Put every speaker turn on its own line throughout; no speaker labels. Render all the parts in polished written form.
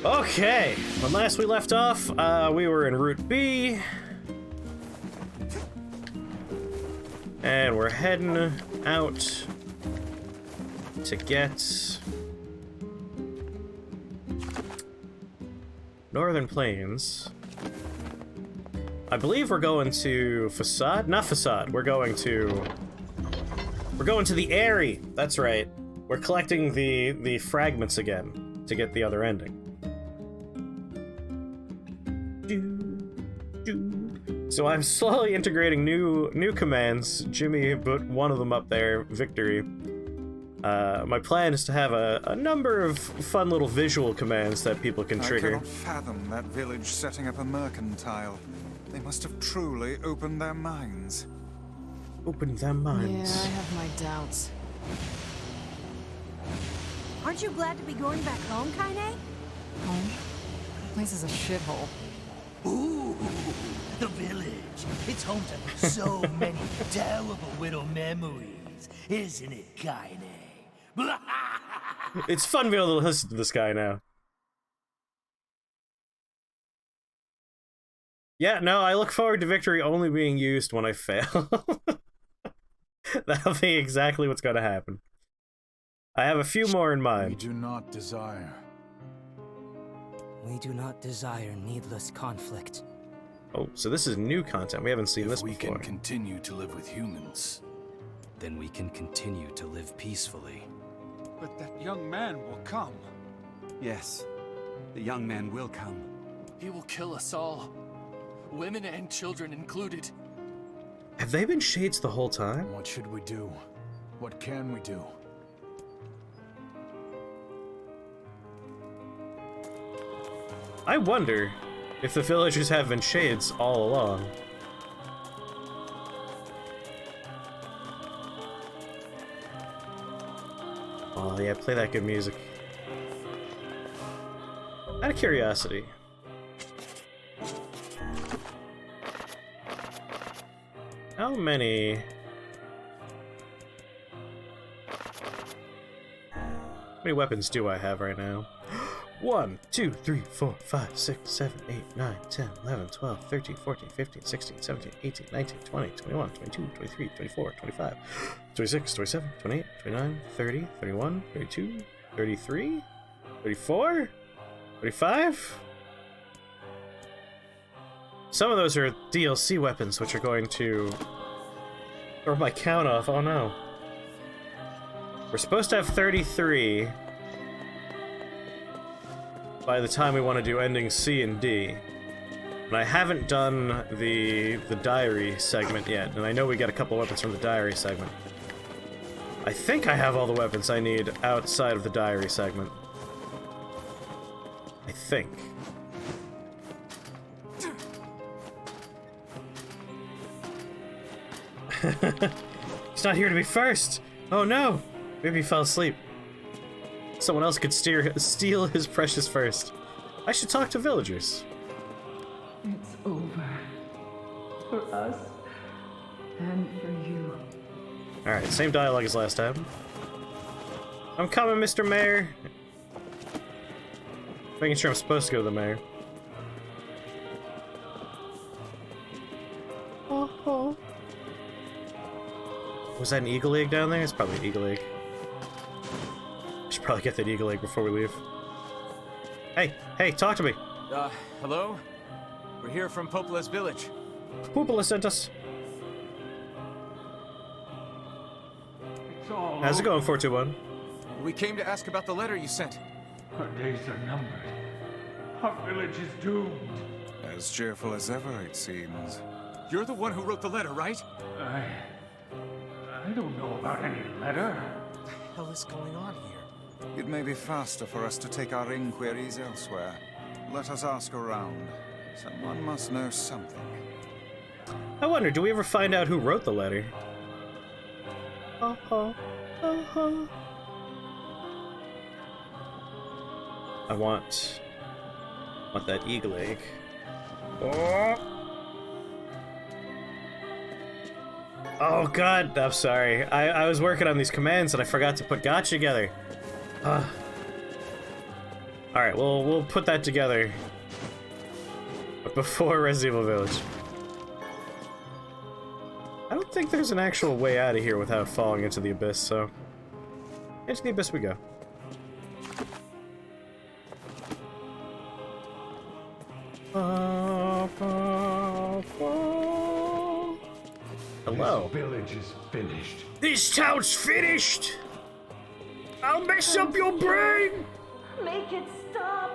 Okay, when last we left off, we were in Route B. And we're heading out to get Northern Plains. I believe we're going to Facade? Not Facade, we're going to the Airy. That's right. We're collecting the fragments again to get the other ending. So I'm slowly integrating new commands. Jimmy put one of them up there, Victory. My plan is to have a number of fun little visual commands that people can trigger.
I cannot fathom that village setting up a mercantile. They must have truly opened their minds.
Opened their minds.
Yeah, I have my doubts.
Aren't you glad to be going back home, Kaine?
Home? The place is a shithole.
Ooh, the village. It's home to so many terrible widow memories, isn't it, Kaine?
It's fun to be able to listen to this guy now. Yeah, no, I look forward to Victory only being used when I fail. That'll be exactly what's going to happen. I have a few more in mind.
We do not desire.
We do not desire needless conflict.
Oh, so this is new content. We haven't seen this before.
If we can continue to live with humans,
then we can continue to live peacefully.
But that young man will come.
Yes, the young man will come.
he will kill us all. Women and children included.
Have they been shades the whole time?
What should we do? What can we do?
I wonder if the villagers have been shades all along. Oh yeah, play that good music. Out of curiosity. How many weapons do I have right now? 1, 2, 3, 4, 5, 6, 7, 8, 9, 10, 11, 12, 13, 14, 15, 16, 17, 18, 19, 20, 21, 22, 23, 24, 25, 26, 27, 28, 29, 30, 31, 32, 33, 34, 35? Some of those are DLC weapons, which are going to throw my count off. Oh no. We're supposed to have 33 by the time we want to do ending C and D. And I haven't done the diary segment yet, and I know we get a couple weapons from the diary segment. I think I have all the weapons I need outside of the diary segment. I think. He's not here to be first! Oh no! Maybe he fell asleep. Someone else could steal his precious first. I should talk to villagers.
It's over. For us. And for you.
Alright, same dialogue as last time. I'm coming, Mr. Mayor! Making sure I'm supposed to go to the mayor. Oh. Was that an eagle egg down there? It's probably an eagle egg. Should probably get that eagle egg before we leave. Hey, talk to me.
Hello? We're here from Popola's village.
Popola sent us.
It's all
How's it
over.
going, 421?
We came to ask about the letter you sent.
Our days are numbered. Our village is doomed.
As cheerful as ever, it seems.
You're the one who wrote the letter, right?
I don't know about any letter.
What the hell is going on here?
It may be faster for us to take our inquiries elsewhere. Let us ask around. Someone must know something.
I wonder, do we ever find out who wrote the letter? I want that eagle egg. Oh god, I'm sorry. I was working on these commands and I forgot to put gotcha together. Alright, well, we'll put that together before Resident Evil Village. I don't think there's an actual way out of here without falling into the abyss, so... Into the abyss we go. Hello.
This village is finished.
This town's finished! I'll mess up your brain!
Make it stop!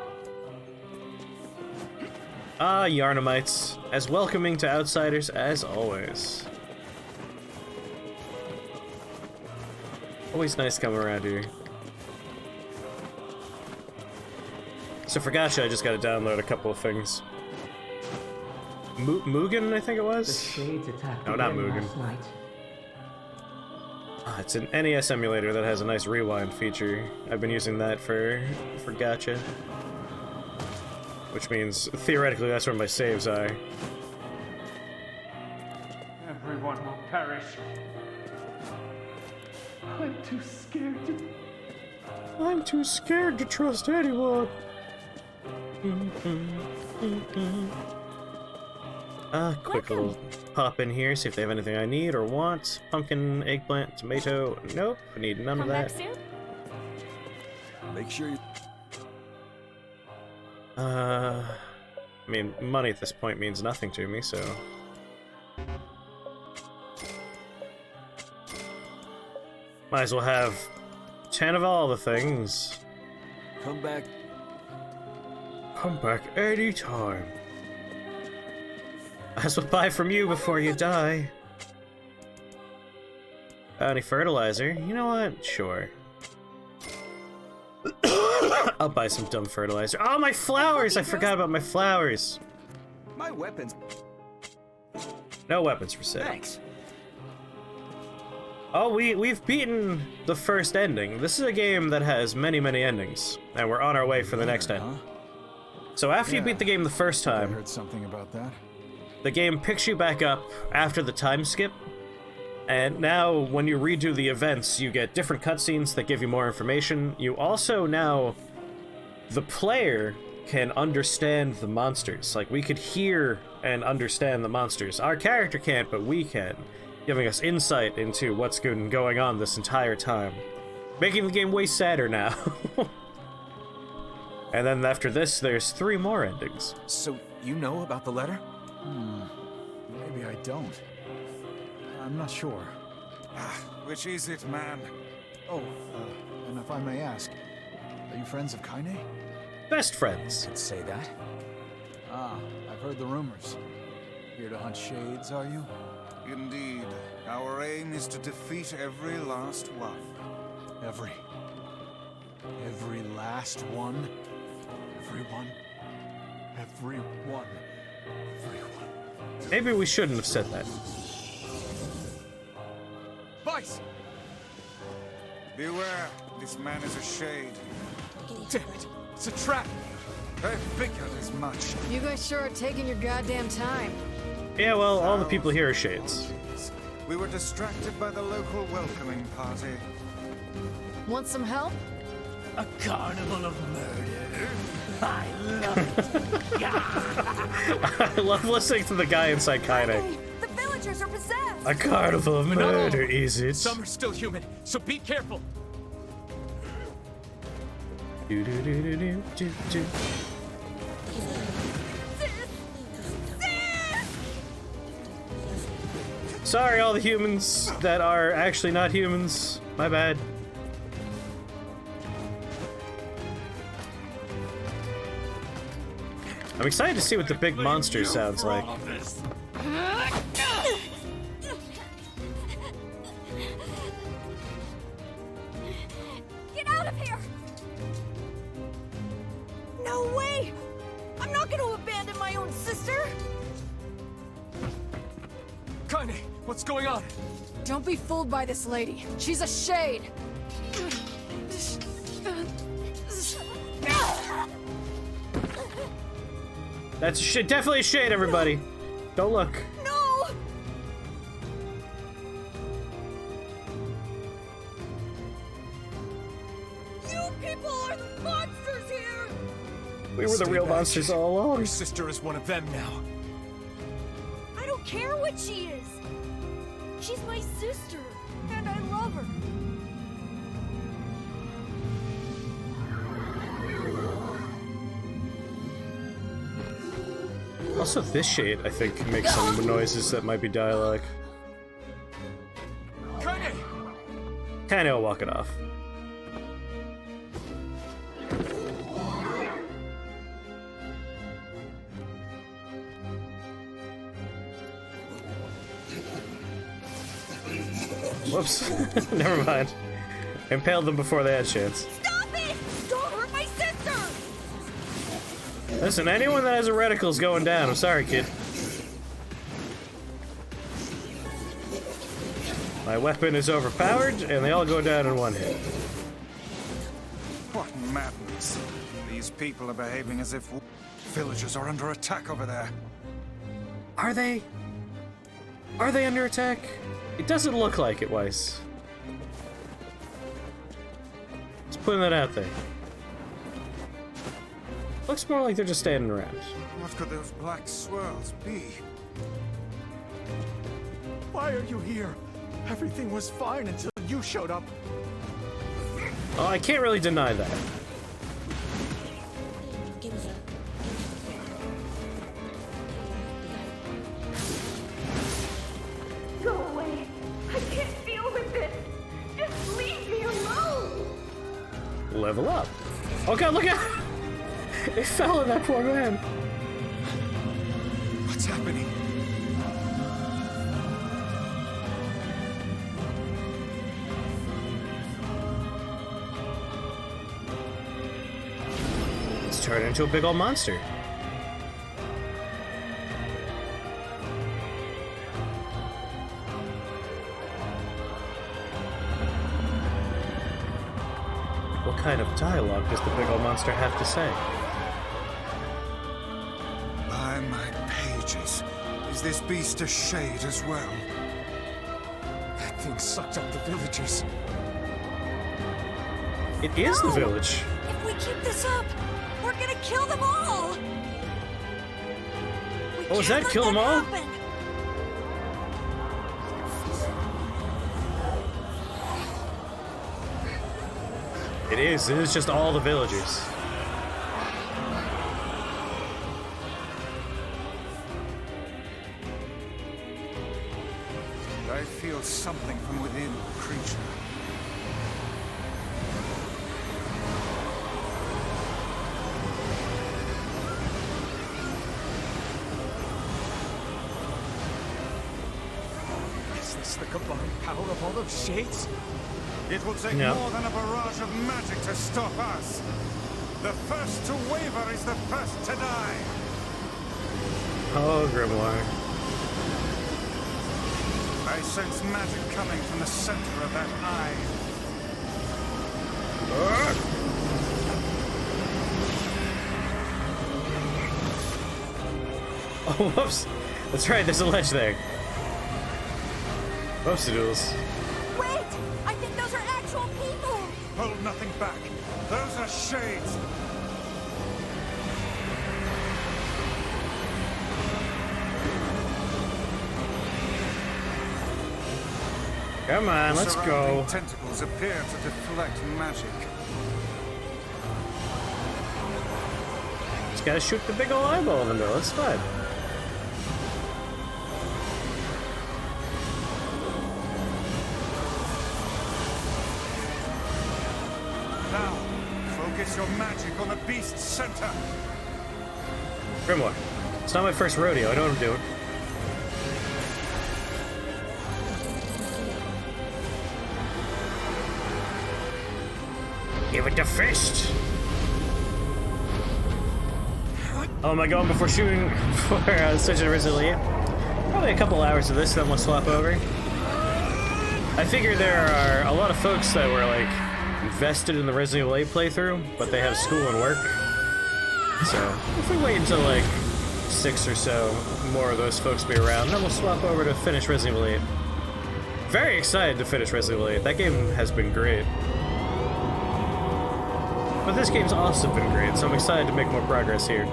Ah, Yarnamites, as welcoming to outsiders as always. Always nice coming around here. So for Gacha, I just gotta download a couple of things. Mugen, I think it was? No, not Mugen. Ah, it's an NES emulator that has a nice rewind feature. I've been using that for Gacha. Which means, theoretically, that's where my saves are.
Everyone will perish. I'm too scared to...
I'm too scared to trust anyone. Quick little pop in here, see if they have anything I need or want. Pumpkin, eggplant, tomato. Nope, I need none of that.
Make sure you...
I mean, money at this point means nothing to me, so... Might as well have 10 of all the things.
Come back.
Come back anytime. Might as well buy from you before you die. Any fertilizer? You know what? Sure. I'll buy some dumb fertilizer. Oh, my flowers! I forgot about my flowers.
My weapons.
No weapons for sale.
Thanks.
Oh, we've beaten the first ending. This is a game that has many, many endings, and we're on our way for the next ending. So after you beat the game the first time,
I heard something about that.
The game picks you back up after the time skip, and now when you redo the events, you get different cutscenes that give you more information. You also now, the player can understand the monsters. Like, we could hear and understand the monsters. Our character can't, but we can, giving us insight into what's been going on this entire time. Making the game way sadder now. And then after this, there's 3 more endings.
So, you know about the letter?
Maybe I don't. I'm not sure. Which is it, man? Oh, and if I may ask, are you friends of Kaine?
Best friends.
Could say that.
Ah, I've heard the rumors. Here to hunt shades, are you? Indeed. Our aim is to defeat every last one. Every last one? Everyone? Everyone?
Maybe we shouldn't have said that.
Vice! Beware, this man is a shade.
Damn it! It's a trap!
I figured as much.
You guys sure are taking your goddamn time.
Yeah, well, all the people here are shades.
We were distracted by the local welcoming party.
Want some help?
A carnival of murder. I love it.
I love listening to the guy inside Kaine.
The villagers are possessed!
A carnival of
But not all.
murder, is it?
Some are still human, so be careful!
Do-do-do-do-do-do-do. Sorry, all the humans that are actually not humans. My bad. I'm excited to see what the big monster sounds like.
Get out of here! No way! I'm not gonna abandon my own sister!
Kaine, what's going on?
Don't be fooled by this lady. She's a shade.
That's definitely a shade, everybody. Don't look.
No! You people are the monsters here!
We were the real monsters all along.
Your sister is one of them now.
I don't care what she is. She's my sister, and I love her.
Also, this shade, I think, makes some noises that might be dialogue. Kinda walk it off. Whoops. Never mind. Impaled them before they had a chance.
Stop it! Don't hurt my sister!
Listen, anyone that has a reticle's going down. I'm sorry, kid. My weapon is overpowered, and they all go down in one hit.
What madness. These people are behaving as if villagers are under attack over there.
Are they? Are they under attack? It doesn't look like it, Weiss. Just putting that out there. Looks more like they're just standing around.
What could those black swirls be?
Why are you here? Everything was fine until you showed up.
Oh, I can't really deny that.
Go away. I can't deal with this. Just leave me alone.
Level up. Oh god, look at it fell on that poor man.
What's happening?
It's turned into a big old monster. What kind of dialogue does the big old monster have to say?
By my pages, is this beast a shade as well? That thing sucked up the villagers.
It is the village.
If we keep this up, we're gonna kill them all.
Oh, is that kill them all?
Happen.
It is. It is just all the villagers.
I feel something from within the creature.
Is this the combined power of all those shades?
It will take
No.
more than a barrage of magic to stop us. The first to waver is the first to die.
Oh, Grimoire.
I sense magic coming from the center of that eye.
Oh, whoops. That's right, there's a ledge there. Whoopsie-doodles.
Wait! I think those are actual people!
Hold nothing back. Those are shades.
Come on, let's go.
Surrounding tentacles appear to deflect magic.
Just gotta shoot the big old eyeball in the middle. That's fine.
Now, focus your magic on the beast's center.
Grimoire. It's not my first rodeo. I know what I'm doing. Give it the fist! Oh, am I going before shooting for switching to Resident Evil? Probably a couple hours of this, then we'll swap over. I figure there are a lot of folks that were like invested in the Resident Evil 8 playthrough, but they have school and work. So if we wait until like 6 or so, more of those folks be around, then we'll swap over to finish Resident Evil 8. Very excited to finish Resident Evil 8. That game has been great. But this game's also been great, so I'm excited to make more progress here.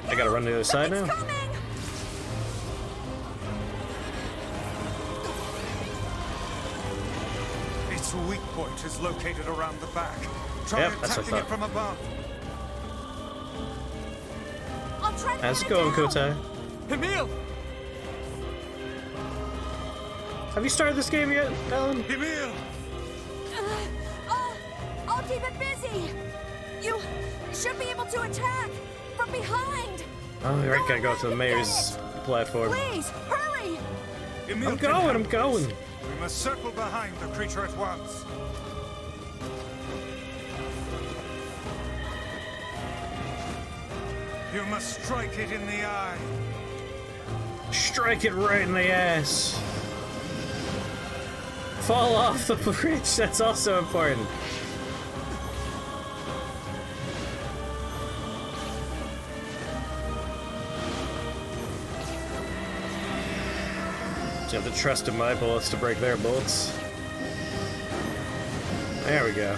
I gotta run to the other side now.
Its weak point is located around the back. Try attacking it from above.
I'll try to
How's it going, Kotai?
Emil!
Have you started this game yet, Ellen?
Emil!
I'll keep it busy. You should be able to attack from behind.
Oh, you're right, gotta go to the mayor's platform.
Please, hurry!
Emil,
I'm going.
We must circle behind the creature at once. You must strike it in the eye.
Strike it right in the ass. Fall off the bridge, that's also important. You have to trust in my bullets to break their bullets. There we go.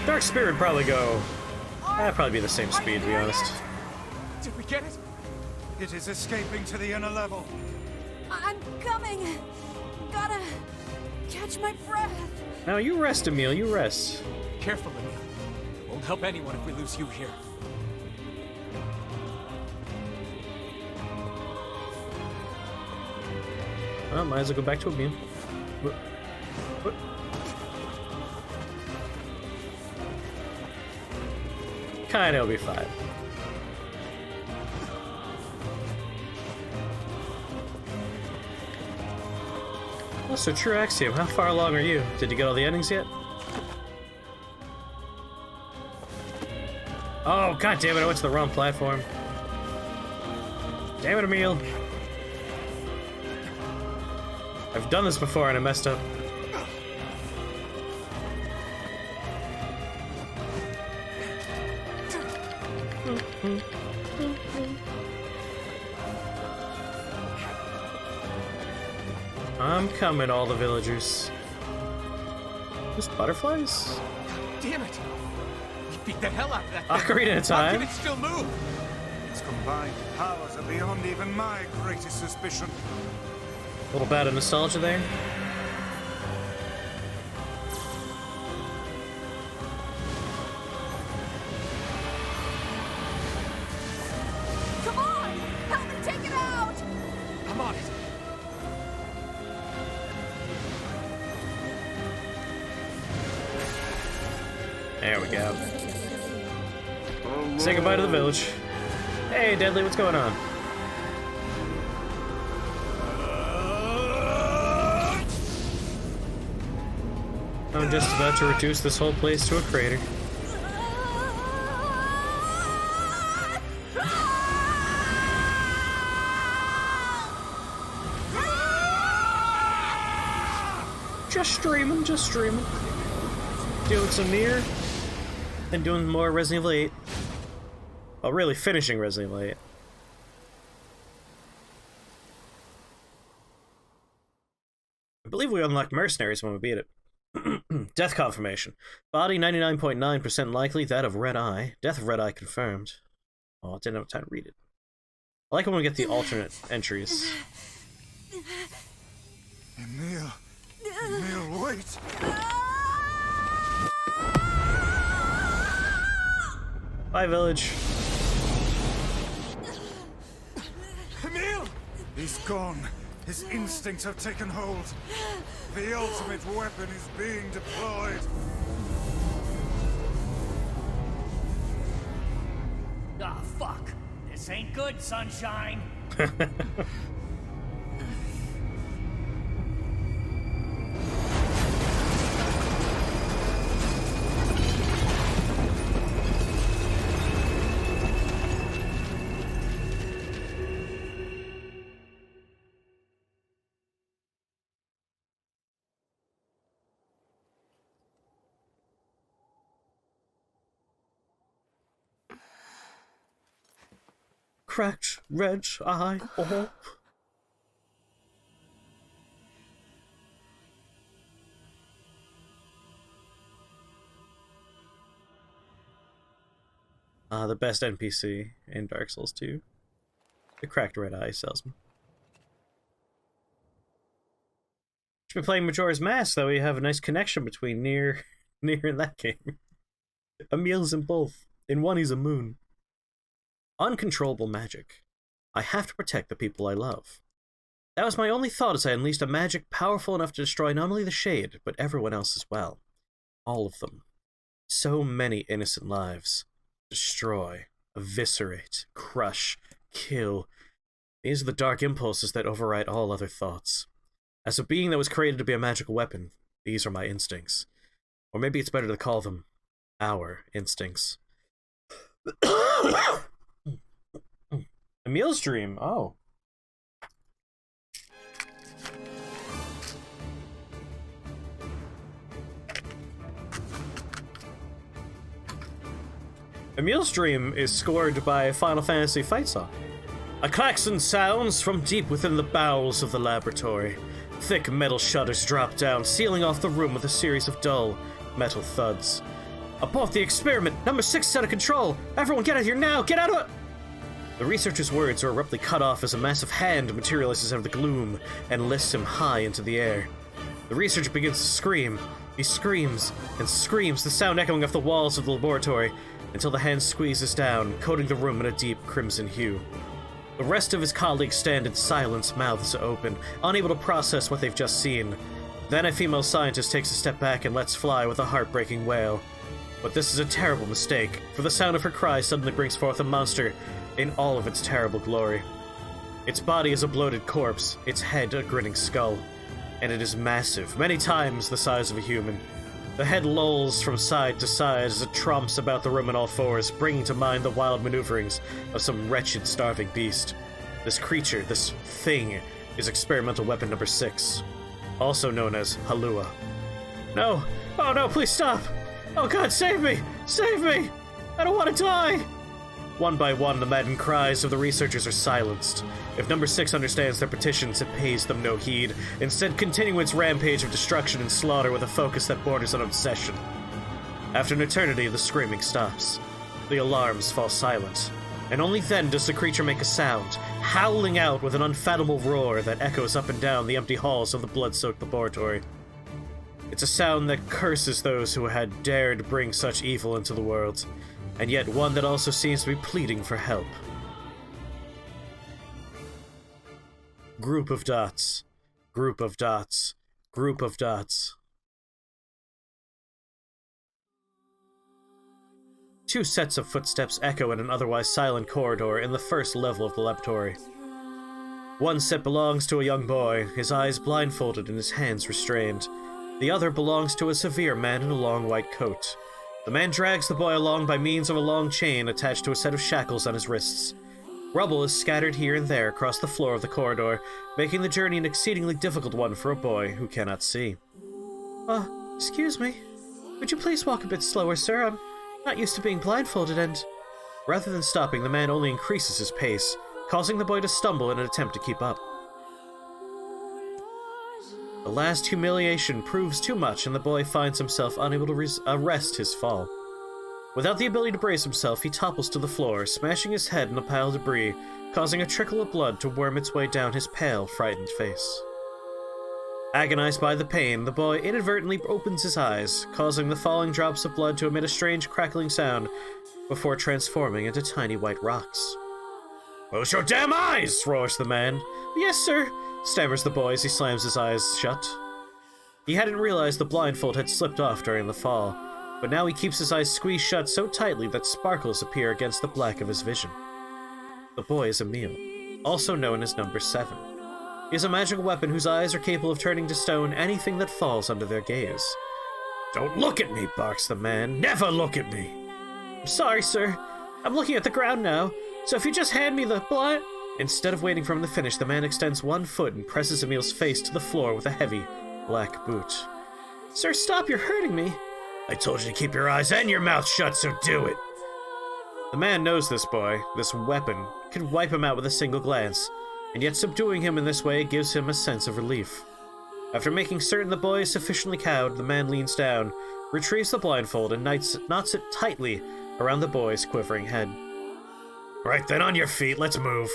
Dark Spirit would probably go... That'd probably be the same speed, to be honest.
Did we get it?
It is escaping to the inner level.
I'm coming. Gotta catch my breath.
Now you rest, Emil, you rest.
Careful, Emil. Won't help anyone if we lose you here.
Oh, might as well go back to Emil. Kinda will be fine. Also, true axiom. How far along are you? Did you get all the endings yet? Oh, god damn it, I went to the wrong platform. Damn it, Emil. I've done this before and I messed up. I'm coming, all the villagers. There's butterflies?
Damn it! We beat the hell out of that thing.
Ocarina of Time.
How can it still move?
Its combined powers are beyond even my greatest suspicion.
A little bit of nostalgia there.
Come on! Help me take it out!
I'm on it.
There we go. Say goodbye to the village. Hey, Deadly, what's going on? I'm just about to reduce this whole place to a crater. Just streaming, just streaming. Doing some Nier, and doing more Resident Evil 8. Well, really finishing Resident Evil 8. I believe we unlocked Mercenaries when we beat it. Death confirmation. Body 99.9% likely, that of Red Eye. Death of Red Eye confirmed. Oh, I didn't have time to read it. I like when we get the alternate entries.
Emil. Emil, wait!
Bye, village.
Emil! He's gone. His instincts have taken hold. The ultimate weapon is being deployed.
Ah, fuck. This ain't good, sunshine.
cracked red eye. Oh. The best NPC in Dark Souls 2. The cracked red eye salesman. Should be playing Majora's Mask, though. We have a nice connection between Nier and that game. Emil's in both. In one, he's a moon. Uncontrollable magic. I have to protect the people I love. That was my only thought as I unleashed a magic powerful enough to destroy not only the Shade, but everyone else as well. All of them. So many innocent lives. Destroy, eviscerate, crush, kill. These are the dark impulses that override all other thoughts. As a being that was created to be a magical weapon, these are my instincts. Or maybe it's better to call them our instincts. Emil's dream, oh. Emil's dream is scored by a Final Fantasy fight song. A klaxon sounds from deep within the bowels of the laboratory. Thick metal shutters drop down, sealing off the room with a series of dull metal thuds. Abort the experiment! Number 6 is out of control! Everyone get out of here now! Get out of it! The researcher's words are abruptly cut off as a massive hand materializes out of the gloom and lifts him high into the air. The researcher begins to scream. He screams and screams, the sound echoing off the walls of the laboratory, until the hand squeezes down, coating the room in a deep crimson hue. The rest of his colleagues stand in silence, mouths open, unable to process what they've just seen. Then a female scientist takes a step back and lets fly with a heartbreaking wail. But this is a terrible mistake, for the sound of her cry suddenly brings forth a monster in all of its terrible glory. Its body is a bloated corpse, its head a grinning skull, and it is massive, many times the size of a human. The head lolls from side to side as it tromps about the room on all fours, bringing to mind the wild maneuverings of some wretched, starving beast. This creature, this thing, is experimental weapon number 6, also known as Halua. No! Oh no, please stop! Oh God, save me! Save me! I don't want to die! One by one, the maddened cries of the researchers are silenced. If number 6 understands their petitions, it pays them no heed, instead continuing its rampage of destruction and slaughter with a focus that borders on obsession. After an eternity, the screaming stops. The alarms fall silent, and only then does the creature make a sound, howling out with an unfathomable roar that echoes up and down the empty halls of the blood-soaked laboratory. It's a sound that curses those who had dared bring such evil into the world, and yet one that also seems to be pleading for help. Group of dots. Group of dots. Group of dots. 2 sets of footsteps echo in an otherwise silent corridor in the first level of the laboratory. One set belongs to a young boy, his eyes blindfolded and his hands restrained. The other belongs to a severe man in a long white coat. The man drags the boy along by means of a long chain attached to a set of shackles on his wrists. Rubble is scattered here and there across the floor of the corridor, making the journey an exceedingly difficult one for a boy who cannot see. Excuse me. Would you please walk a bit slower, sir? I'm not used to being blindfolded and... Rather than stopping, the man only increases his pace, causing the boy to stumble in an attempt to keep up. The last humiliation proves too much, and the boy finds himself unable to arrest his fall. Without the ability to brace himself, he topples to the floor, smashing his head in a pile of debris, causing a trickle of blood to worm its way down his pale, frightened face. Agonized by the pain, the boy inadvertently opens his eyes, causing the falling drops of blood to emit a strange crackling sound before transforming into tiny white rocks. "Close your damn eyes!" roars the man. "Yes, sir," stammers the boy as he slams his eyes shut. He hadn't realized the blindfold had slipped off during the fall, but now he keeps his eyes squeezed shut so tightly that sparkles appear against the black of his vision. The boy is Emil, also known as number 7. He is a magical weapon whose eyes are capable of turning to stone anything that falls under their gaze. "Don't look at me," barks the man. "Never look at me!" "I'm sorry, sir. I'm looking at the ground now, so if you just hand me the blind..." Instead of waiting for him to finish, the man extends one foot and presses Emil's face to the floor with a heavy, black boot. "Sir, stop, you're hurting me." "I told you to keep your eyes and your mouth shut, so do it!" The man knows this boy, this weapon, can wipe him out with a single glance, and yet subduing him in this way gives him a sense of relief. After making certain the boy is sufficiently cowed, the man leans down, retrieves the blindfold, and knots it tightly around the boy's quivering head. Right then, on your feet, let's move.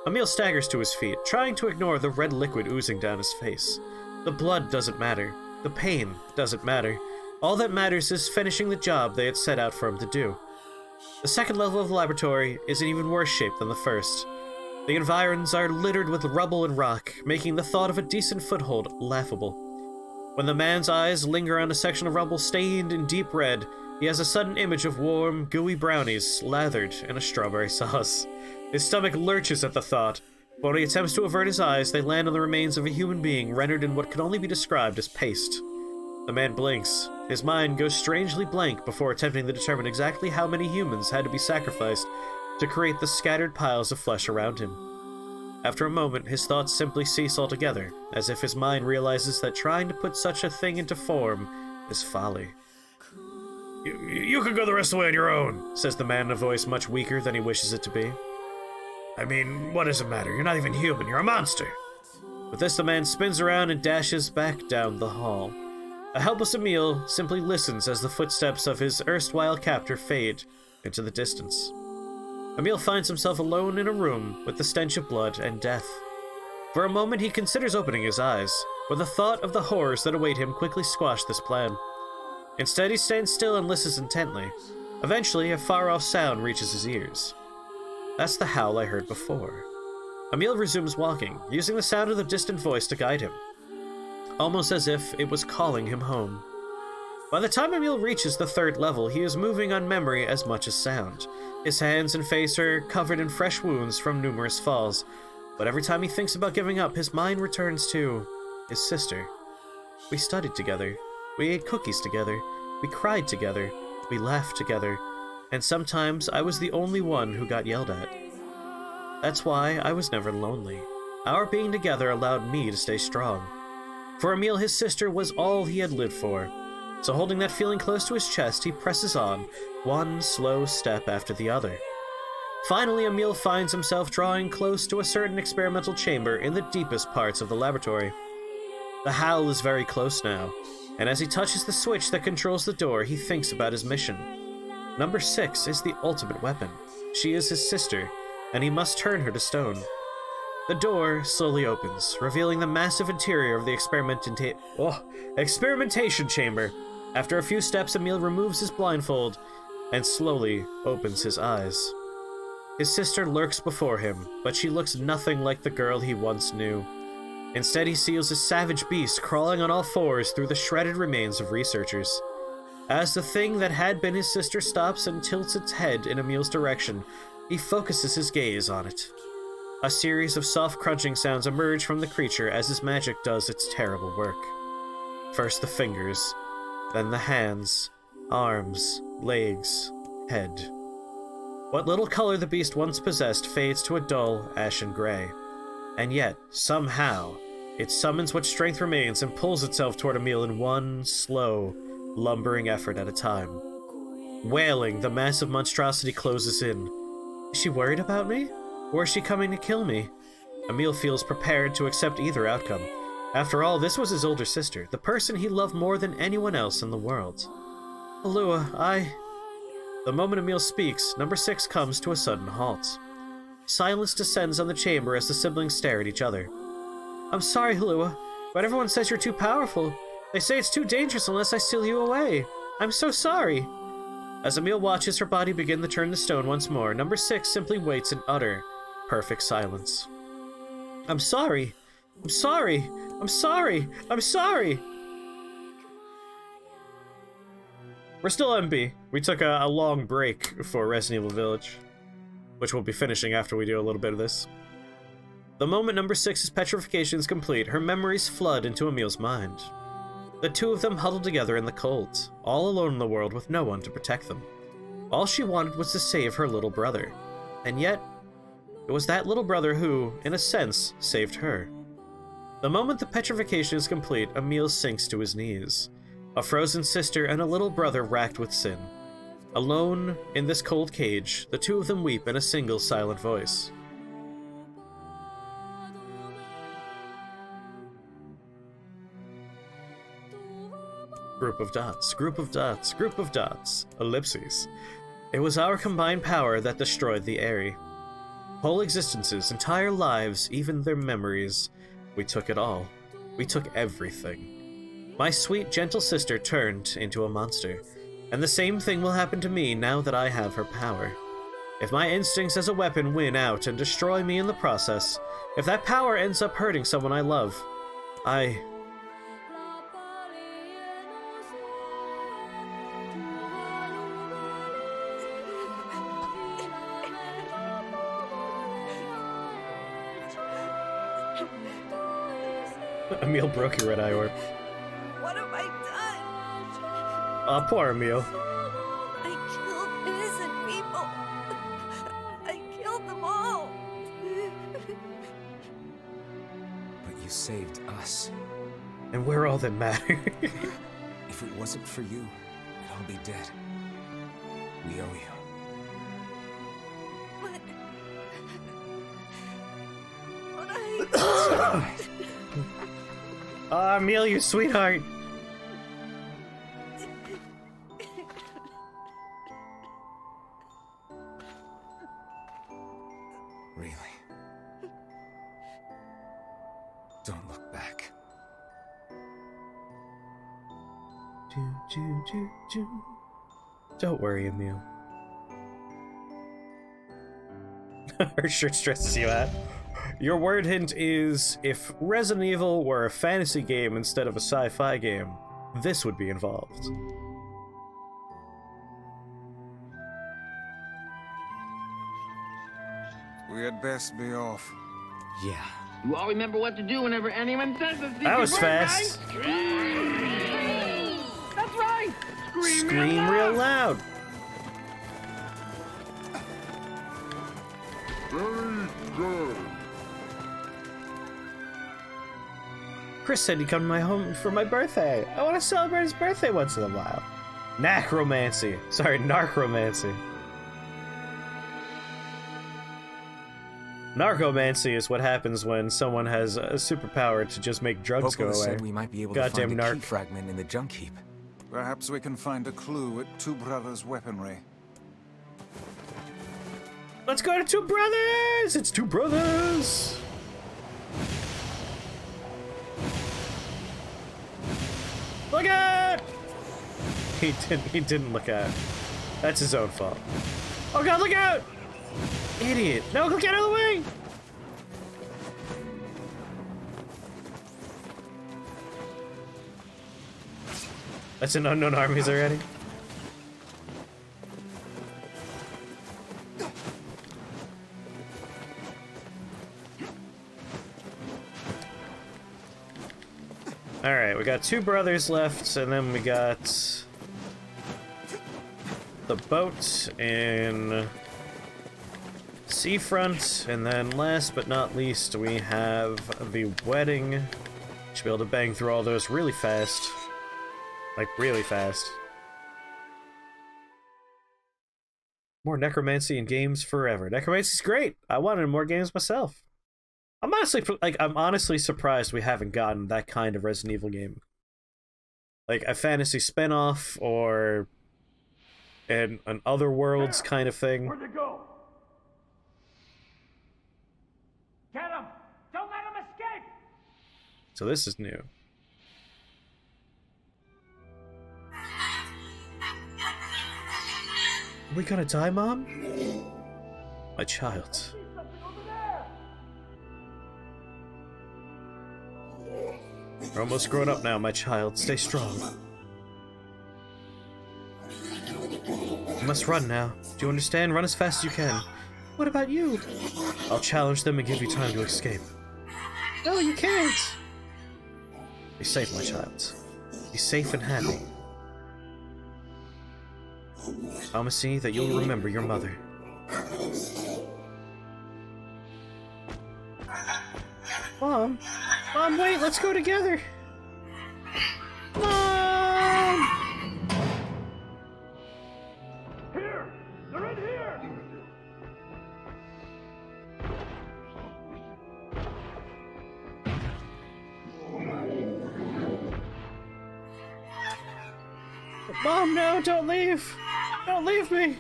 Emil staggers to his feet, trying to ignore the red liquid oozing down his face. The blood doesn't matter. The pain doesn't matter. All that matters is finishing the job they had set out for him to do. The second level of the laboratory is in even worse shape than the first. The environs are littered with rubble and rock, making the thought of a decent foothold laughable. When the man's eyes linger on a section of rubble stained in deep red, he has a sudden image of warm, gooey brownies slathered in a strawberry sauce. His stomach lurches at the thought, but when he attempts to avert his eyes, they land on the remains of a human being rendered in what can only be described as paste. The man blinks. His mind goes strangely blank before attempting to determine exactly how many humans had to be sacrificed to create the scattered piles of flesh around him. After a moment, his thoughts simply cease altogether, as if his mind realizes that trying to put such a thing into form is folly. You can go the rest of the way on your own, says the man in a voice much weaker than he wishes it to be. I mean, what does it matter? You're not even human, you're a monster. With this, the man spins around and dashes back down the hall. A helpless Emil simply listens as the footsteps of his erstwhile captor fade into the distance. Emil finds himself alone in a room with the stench of blood and death. For a moment, he considers opening his eyes, but the thought of the horrors that await him quickly squash this plan. Instead, he stands still and listens intently. Eventually, a far-off sound reaches his ears. That's the howl I heard before. Emil resumes walking, using the sound of the distant voice to guide him, almost as if it was calling him home. By the time Emil reaches the third level, he is moving on memory as much as sound. His hands and face are covered in fresh wounds from numerous falls, but every time he thinks about giving up, his mind returns to his sister. We studied together. We ate cookies together. We cried together. We laughed together. And sometimes I was the only one who got yelled at. That's why I was never lonely. Our being together allowed me to stay strong. For Emil, his sister was all he had lived for. So holding that feeling close to his chest, he presses on, one slow step after the other. Finally, Emil finds himself drawing close to a certain experimental chamber in the deepest parts of the laboratory. The howl is very close now, and as he touches the switch that controls the door, he thinks about his mission. Number 6 is the ultimate weapon. She is his sister, and he must turn her to stone. The door slowly opens, revealing the massive interior of the experimentation chamber. After a few steps, Emil removes his blindfold and slowly opens his eyes. His sister lurks before him, but she looks nothing like the girl he once knew. Instead, he sees a savage beast crawling on all fours through the shredded remains of researchers. As the thing that had been his sister stops and tilts its head in Emil's direction, he focuses his gaze on it. A series of soft crunching sounds emerge from the creature as his magic does its terrible work. First the fingers, then the hands, arms, legs, head. What little color the beast once possessed fades to a dull, ashen gray. And yet, somehow, it summons what strength remains and pulls itself toward Emil in one slow, lumbering effort at a time. Wailing, the massive monstrosity closes in. Is she worried about me? Or is she coming to kill me? Emil feels prepared to accept either outcome. After all, this was his older sister, the person he loved more than anyone else in the world. Alua, The moment Emil speaks, number 6 comes to a sudden halt. Silence descends on the chamber as the siblings stare at each other. I'm sorry, Halua, but everyone says you're too powerful. They say it's too dangerous unless I steal you away. I'm so sorry. As Emil watches her body begin to turn to stone once more, number 6 simply waits in utter, perfect silence. I'm sorry. I'm sorry. I'm sorry. I'm sorry. We're still MB. We took a long break for Resident Evil Village, which we'll be finishing after we do a little bit of this. The moment number 6's petrification is complete, her memories flood into Emil's mind. The two of them huddled together in the cold, all alone in the world with no one to protect them. All she wanted was to save her little brother. And yet, it was that little brother who, in a sense, saved her. The moment the petrification is complete, Emil sinks to his knees. A frozen sister and a little brother racked with sin. Alone in this cold cage, the two of them weep in a single silent voice. Group of dots, group of dots, group of dots, ellipses. It was our combined power that destroyed the Aerie. Whole existences, entire lives, even their memories. We took it all. We took everything. My sweet, gentle sister turned into a monster. And the same thing will happen to me now that I have her power. If my instincts as a weapon win out and destroy me in the process, if that power ends up hurting someone I love, Emil broke your red eye orb.
What have I done?
Aw, poor Emil.
I killed innocent people. I killed them all.
But you saved us.
And we're all that matter.
If it wasn't for you, we'd all be dead. We owe you.
But I...
Aw, Emil, you sweetheart.
Really? Don't look back.
Don't worry, Emil. Her shirt stresses you out. Your word hint is, if Resident Evil were a fantasy game instead of a sci-fi game, this would be involved.
We had best be off.
Yeah.
You all remember what to do whenever anyone says a secret
That was
word,
fast.
Right? That's right!
Scream real loud! Chris said he'd come to my home for my birthday. I want to celebrate his birthday once in a while. Necromancy. Sorry, narcomancy. Narcomancy is what happens when someone has a superpower to just make drugs go away.
said we might be able
Goddamn
to find a
narc.
key fragment in the junk heap.
Perhaps we can find a clue at Two Brothers' weaponry.
Let's go to Two Brothers! It's Two Brothers! Look out! He didn't look out. That's his own fault. Oh god, look out! Idiot. No, get out of the way! That's an unknown armies already. Alright, we got Two Brothers left, and then we got the boat in Seafront, and then last but not least, we have the wedding. Should be able to bang through all those really fast. Like, really fast. More necromancy in games forever. Necromancy's great! I wanted more games myself. I'm honestly surprised we haven't gotten that kind of Resident Evil game. Like a fantasy spin-off or an Other Worlds kind of thing.
Where'd they go? Get him! Don't let him escape!
So this is new. Are we gonna die, Mom? My child. You're almost grown up now, my child. Stay strong. You must run now. Do you understand? Run as fast as you can. What about you? I'll challenge them and give you time to escape. No, you can't! Be safe, my child. Be safe and happy. Promise me that you'll remember your mother. Mom! Mom, wait, let's go together! Mom! Mom, no, don't leave! Don't leave me!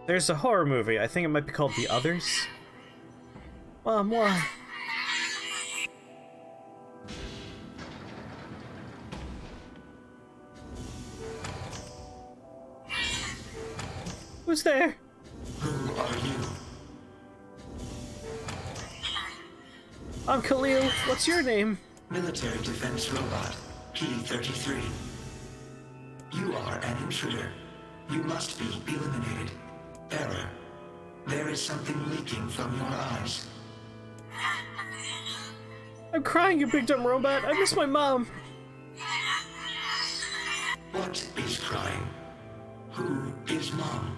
There's a horror movie. I think it might be called The Others. Mom, why? Who's there?
Who are you?
I'm Khalil. What's your name?
Military defense robot, P-33. You are an intruder. You must be eliminated. Error. There is something leaking from your eyes.
I'm crying, you big dumb robot. I miss my mom.
What is crying? Who is Mom?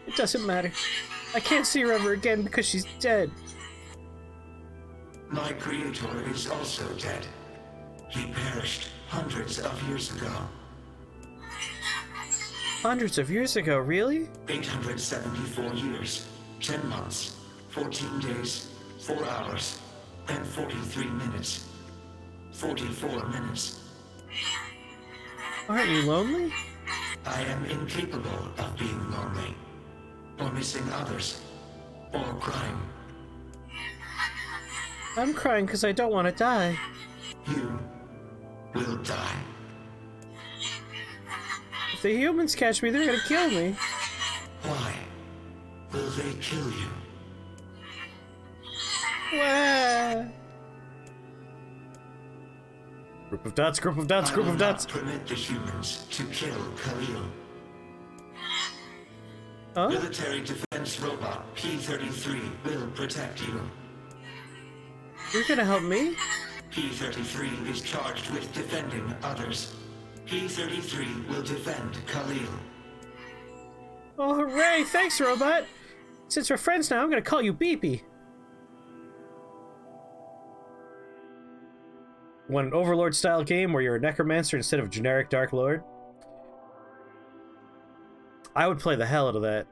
It doesn't matter. I can't see her ever again because she's dead.
My creator is also dead. He perished hundreds of years ago.
Hundreds of years ago, really?
874 years, 10 months, 14 days, 4 hours, and 43 minutes. 44 minutes.
Aren't you lonely?
I am incapable of being lonely, or missing others, or crying.
I'm crying because I don't want to die.
You will die.
If the humans catch me, they're gonna kill me.
Why will they kill you?
Wah. Group of dots, group of dots, group of dots.
I will not permit the humans to kill Khalil.
Huh?
Military defense robot P-33 will protect you.
You're gonna help me?
P-33 is charged with defending others. P-33 will defend Khalil.
Oh, hooray! Thanks, robot! Since we're friends now, I'm gonna call you Beepy. Want an Overlord-style game where you're a necromancer instead of generic Dark Lord? I would play the hell out of that.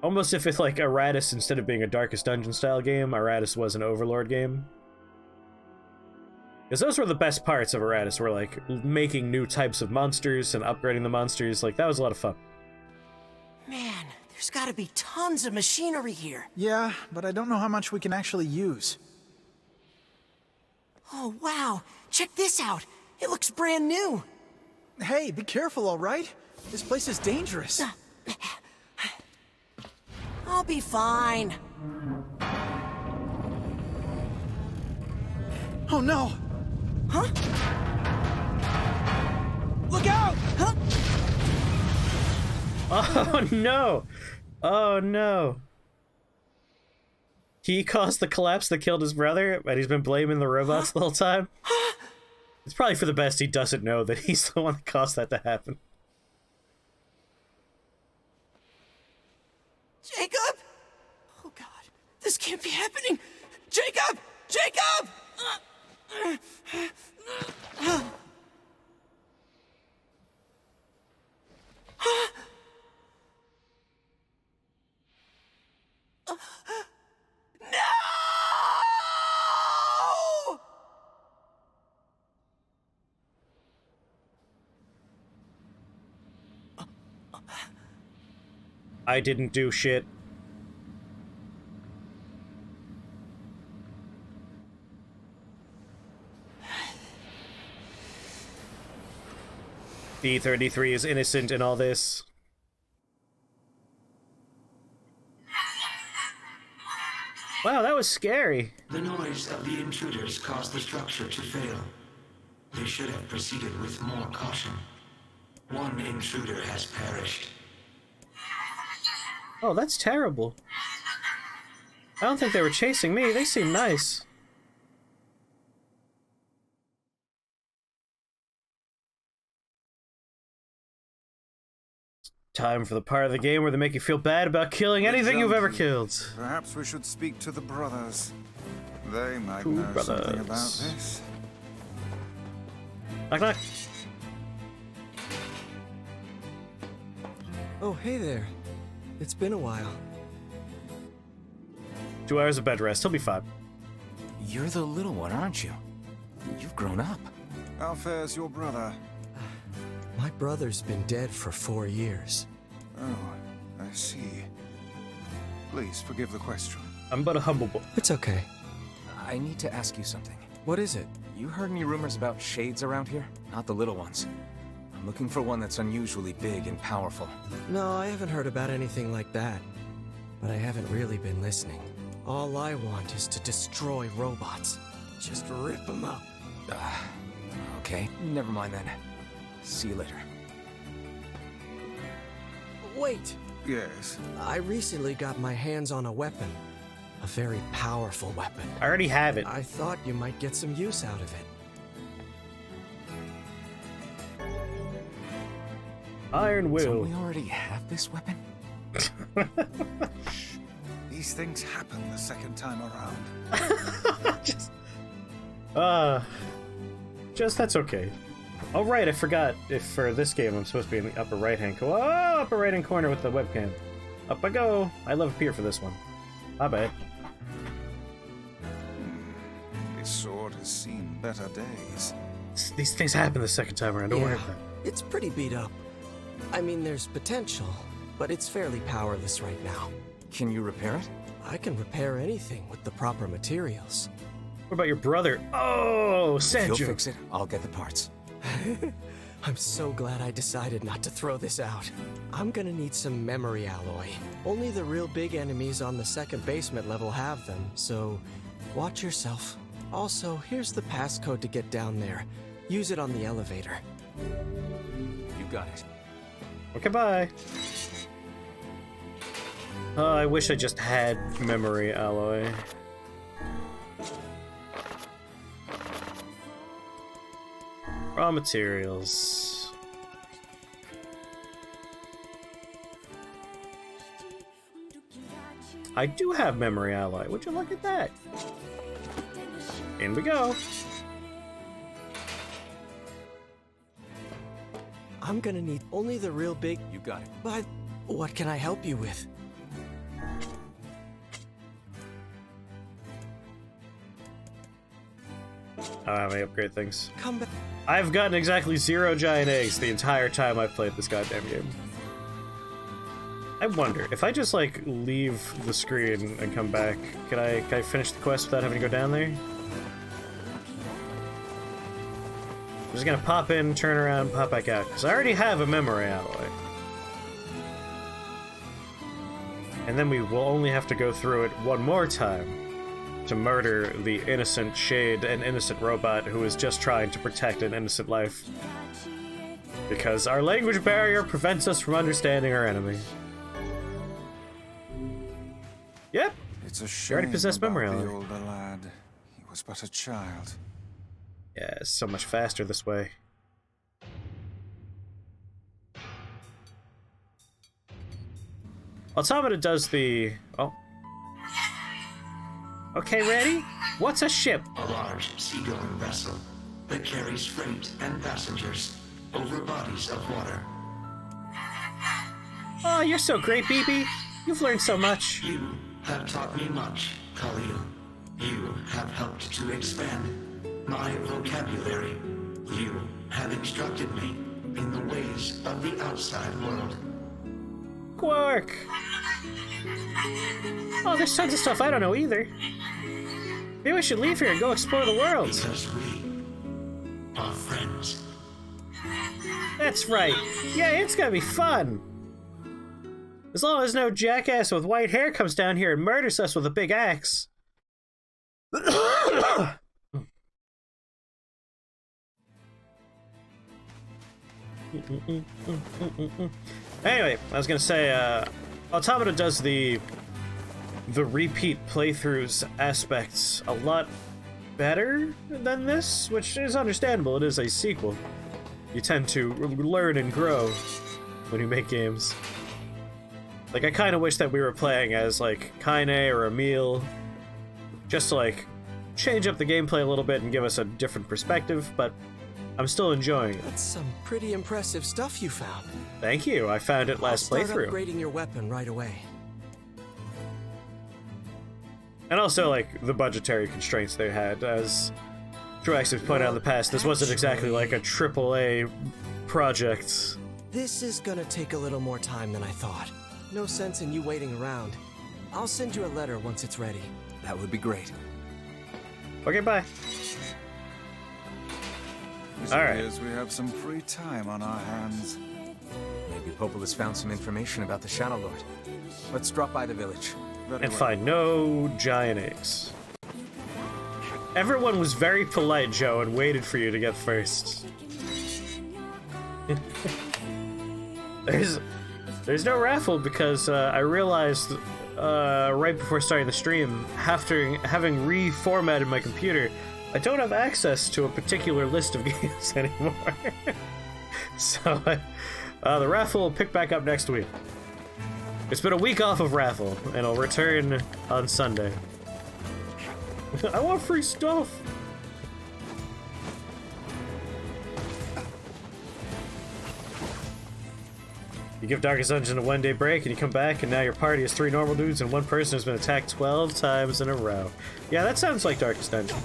Almost if it's like Aratus, instead of being a Darkest Dungeon-style game, Aratus was an Overlord game. Because those were the best parts of Aratus, were like making new types of monsters and upgrading the monsters. Like, that was a lot of fun.
Man, there's gotta be tons of machinery here.
Yeah, but I don't know how much we can actually use.
Oh, wow. Check this out. It looks brand new.
Hey, be careful, all right? This place is dangerous.
I'll be fine.
Oh, no!
Huh? Look out! Huh?
Oh, no! Oh, no. He caused the collapse that killed his brother, and he's been blaming the robots the whole time. It's probably for the best he doesn't know that he's the one that caused that to happen.
Jacob? Oh, God. This can't be happening. Jacob! Jacob! No!
I didn't do shit. D33 is innocent in all this. Wow, that was scary.
The noise of the intruders caused the structure to fail. They should have proceeded with more caution. One intruder has perished.
Oh, that's terrible. I don't think they were chasing me. They seem nice. Time for the part of the game where they make you feel bad about killing anything you've ever killed.
Perhaps we should speak to the brothers. They might
Two
know something
brothers.
about this.
Knock knock.
Oh, hey there. It's been a while.
2 hours of bed rest. He'll be fine.
You're the little one, aren't you? You've grown up.
How fares your brother?
My brother's been dead for 4 years.
Oh, I see. Please forgive the question.
I'm but a humble boy.
It's okay.
I need to ask you something.
What is it?
You heard any rumors about shades around here? Not the little ones. I'm looking for one that's unusually big and powerful.
No, I haven't heard about anything like that. But I haven't really been listening. All I want is to destroy robots. Just rip them up.
Okay, never mind then. See you later.
Wait!
Yes?
I recently got my hands on a weapon. A very powerful weapon.
I already have it.
I thought you might get some use out of it.
Iron Will.
Don't we already have this weapon?
These things happen the second time around.
Just that's okay. Oh right, I forgot. If for this game I'm supposed to be in the upper right-hand corner. Oh, upper right-hand corner with the webcam. Up I go. I love Pier for this one. My bad.
This sword has seen better days.
These things happen the second time around. Don't worry about it.
It's pretty beat up. I mean, there's potential, but it's fairly powerless right now.
Can you repair it?
I can repair anything with the proper materials.
What about your brother? Oh, Sanju.
If you'll fix it, I'll get the parts.
I'm so glad I decided not to throw this out. I'm gonna need some memory alloy. Only the real big enemies on the second basement level have them, so watch yourself. Also, here's the passcode to get down there. Use it on the elevator.
You got it.
Okay, bye. Oh, I wish I just had memory alloy. Raw materials. I do have memory alloy. Would you look at that? In we go.
I'm gonna need only the real big...
You got it.
But what can I help you with?
I may upgrade things.
Come back.
I've gotten exactly 0 giant eggs the entire time I've played this goddamn game. I wonder, if I just, like, leave the screen and come back, can I finish the quest without having to go down there? I'm just gonna pop in, turn around, pop back out, because I already have a memory alloy. And then we will only have to go through it one more time to murder the innocent shade and innocent robot who is just trying to protect an innocent life. Because our language barrier prevents us from understanding our enemy. Yep.
It's a shame
you already possess memory
about
alloy.
the older lad. He was but a child.
Yeah, it's so much faster this way. Automata does the... Oh. Okay, ready? What's a ship?
A large seagoing vessel that carries freight and passengers over bodies of water.
Oh, you're so great, BB. You've learned so much.
You have taught me much, Khalil. You have helped to expand my vocabulary. You have instructed me in the ways of the outside world.
Quark! Oh, there's tons of stuff I don't know either. Maybe we should leave here and go explore the world.
Because we are friends.
That's right. Yeah, it's gonna be fun. As long as no jackass with white hair comes down here and murders us with a big axe. Anyway, I was gonna say, Automata does the repeat playthroughs aspects a lot better than this, which is understandable. It is a sequel. You tend to learn and grow when you make games. Like, I kind of wish that we were playing as, like, Kaine or Emil, just to, like, change up the gameplay a little bit and give us a different perspective, but I'm still enjoying it.
That's some pretty impressive stuff you found.
Thank you. I found it last
I'll
playthrough.
start upgrading your weapon right away.
And also, like, the budgetary constraints they had. As Truax has pointed out in the past, this wasn't exactly like a AAA project.
This is gonna take a little more time than I thought. No sense in you waiting around. I'll send you a letter once it's ready.
That would be great.
Okay, bye. Alright.
We have some free time on our hands.
Maybe Popol has found some information about the Shadow Lord. Let's drop by the village.
And find no giant eggs. Everyone was very polite, Joe, and waited for you to get first. There's no raffle because I realized right before starting the stream, after having reformatted my computer, I don't have access to a particular list of games anymore. So the raffle will pick back up next week. It's been a week off of raffle, and it'll return on Sunday. I want free stuff! You give Darkest Dungeon a one-day break, and you come back, and now your party is 3 normal dudes, and 1 person has been attacked 12 times in a row. Yeah, that sounds like Darkest Dungeon.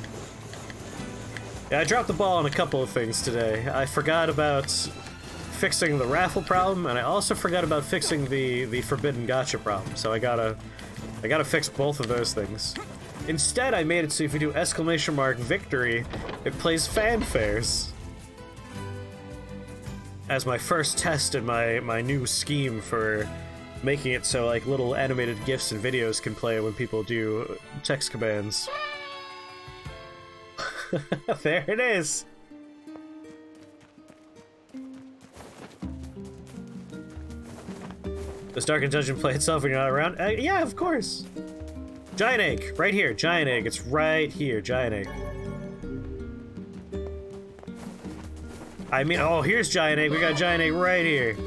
Yeah, I dropped the ball on a couple of things today. I forgot about fixing the raffle problem, and I also forgot about fixing the forbidden gacha problem. So I gotta fix both of those things. Instead, I made it so if you do !victory, it plays fanfares. As my first test in my new scheme for making it so like little animated GIFs and videos can play when people do text commands. There it is! Does Darkened Dungeon play itself when you're not around? Yeah, of course! Giant egg! Right here, giant egg. It's right here, giant egg. I mean, oh, here's giant egg. We got giant egg right here.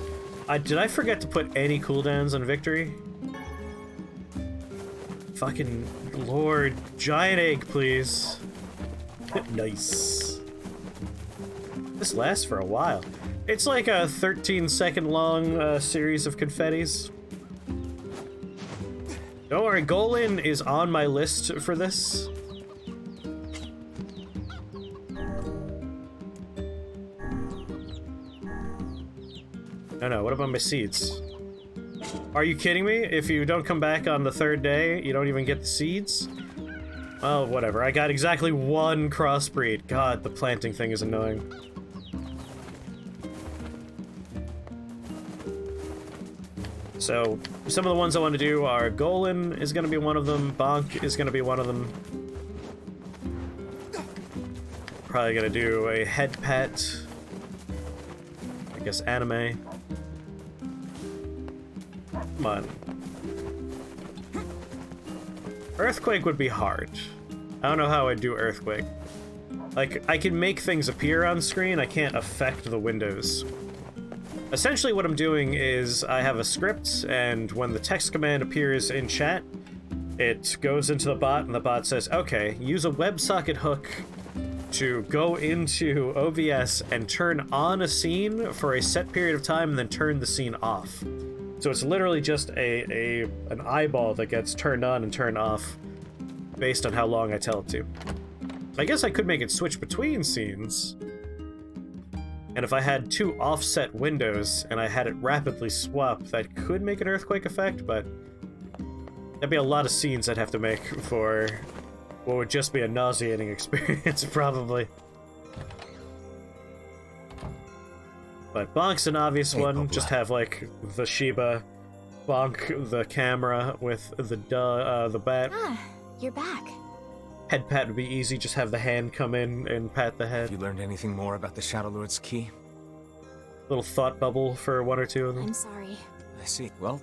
Did I forget to put any cooldowns on victory? Fucking lord. Giant egg, please. Nice. This lasts for a while. It's like a 13-second long series of confettis. Don't worry, Golan is on my list for this. No, what about my seeds? Are you kidding me? If you don't come back on the 3rd day, you don't even get the seeds? Well, whatever. I got exactly 1 crossbreed. God, the planting thing is annoying. So, some of the ones I want to do are Golan is going to be one of them, Bonk is going to be one of them. Probably going to do a head pet. I guess anime. Come on. Earthquake would be hard. I don't know how I'd do Earthquake. Like, I can make things appear on screen, I can't affect the windows. Essentially what I'm doing is I have a script, and when the text command appears in chat, it goes into the bot, and the bot says, okay, use a WebSocket hook to go into OBS and turn on a scene for a set period of time, and then turn the scene off. So it's literally just an eyeball that gets turned on and turned off based on how long I tell it to. I guess I could make it switch between scenes. And if I had 2 offset windows and I had it rapidly swap, that could make an earthquake effect, but that'd be a lot of scenes I'd have to make for what would just be a nauseating experience, probably. But Bonk's an obvious one. Just have, like, the Shiba bonk the camera with the bat.
Ah, you're back.
Head pat would be easy, just have the hand come in and pat the head.
Have you learned anything more about the Shadow Lord's key?
Little thought bubble for 1 or 2 of them.
I'm sorry.
I see. Well?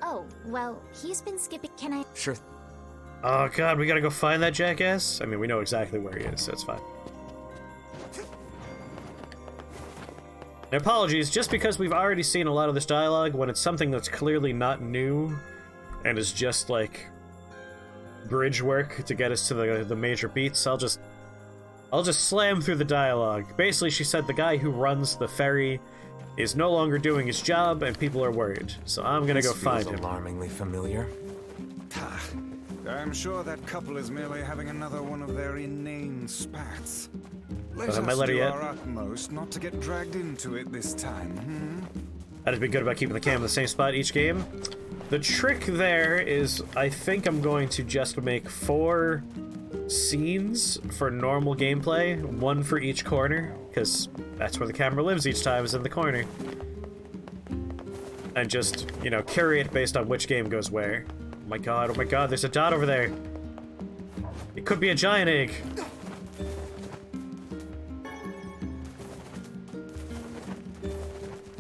Oh, well, he's been skipping. Can I?
Sure.
Oh god, we gotta go find that jackass? I mean, we know exactly where he is, so it's fine. And apologies, just because we've already seen a lot of this dialogue, when it's something that's clearly not new, and is just, like, bridge work to get us to the major beats, I'll just slam through the dialogue. Basically, she said the guy who runs the ferry is no longer doing his job, and people are worried. So I'm gonna go find him.
Alarmingly familiar.
I'm sure that couple is merely having another one of their inane spats. Let
Have
us
I let her
do
yet?
our utmost not to get dragged into it this time,
That'd be good about keeping the camera in the same spot each game. The trick there is, I think I'm going to just make 4 scenes for normal gameplay, 1 for each corner, because that's where the camera lives each time, is in the corner. And just, you know, curate based on which game goes where. Oh my god, there's a dot over there. It could be a giant egg.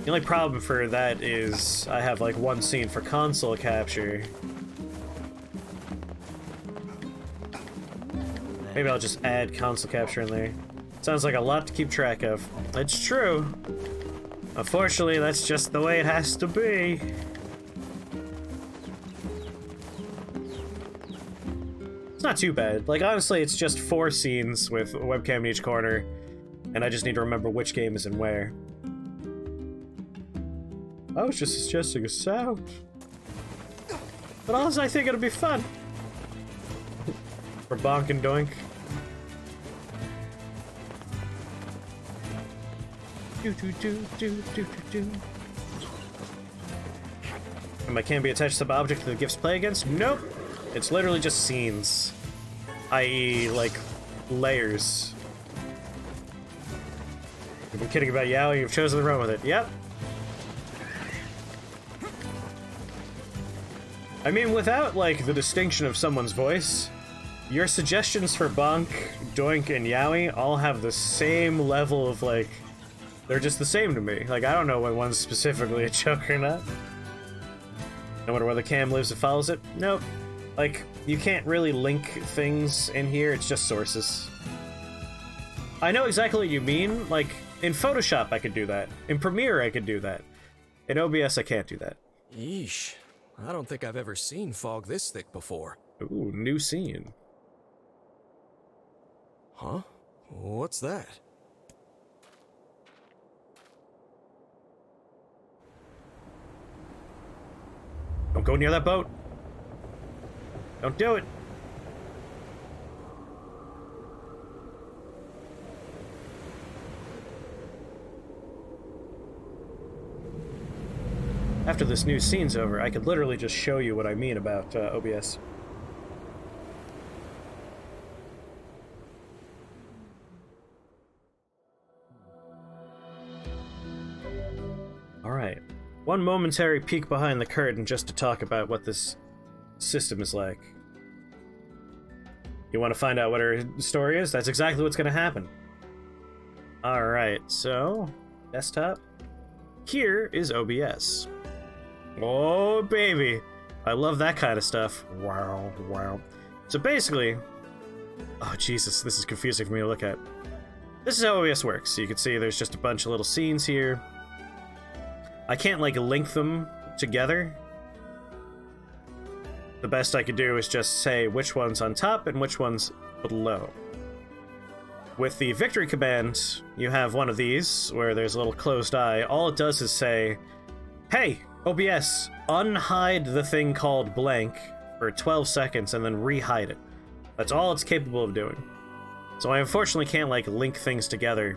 The only problem for that is I have like 1 scene for console capture. Maybe I'll just add console capture in there. Sounds like a lot to keep track of. It's true. Unfortunately, that's just the way it has to be. It's not too bad. Like, honestly, it's just 4 scenes with a webcam in each corner, and I just need to remember which game is in where. I was just suggesting a sound. But also, I think it'll be fun. For bonk and doink. And my can be attached to the object that the gifts play against? Nope. It's literally just scenes. I.e., like, layers. You've been kidding about Yaoi, you've chosen to run with it. Yep. I mean, without, like, the distinction of someone's voice, your suggestions for bonk, doink, and yaoi all have the same level of, like, they're just the same to me. Like, I don't know when one's specifically a joke or not. No matter where the cam lives, it follows it. Nope. Like, you can't really link things in here, it's just sources. I know exactly what you mean. Like, in Photoshop I could do that. In Premiere I could do that. In OBS I can't do that.
Yeesh. I don't think I've ever seen fog this thick before.
Ooh, new scene.
Huh? What's that?
Don't go near that boat. Don't do it. After this new scene's over, I could literally just show you what I mean about OBS. Alright. One momentary peek behind the curtain just to talk about what this system is like. You want to find out what her story is? That's exactly what's going to happen. Alright, so... desktop. Here is OBS. Oh, baby. I love that kind of stuff. Wow, wow. So basically... oh, Jesus, this is confusing for me to look at. This is how OBS works. So you can see there's just a bunch of little scenes here. I can't, like, link them together. The best I could do is just say which one's on top and which one's below. With the victory command, you have one of these, where there's a little closed eye. All it does is say, hey, OBS, unhide the thing called blank for 12 seconds and then rehide it. That's all it's capable of doing. So I unfortunately can't, like, link things together.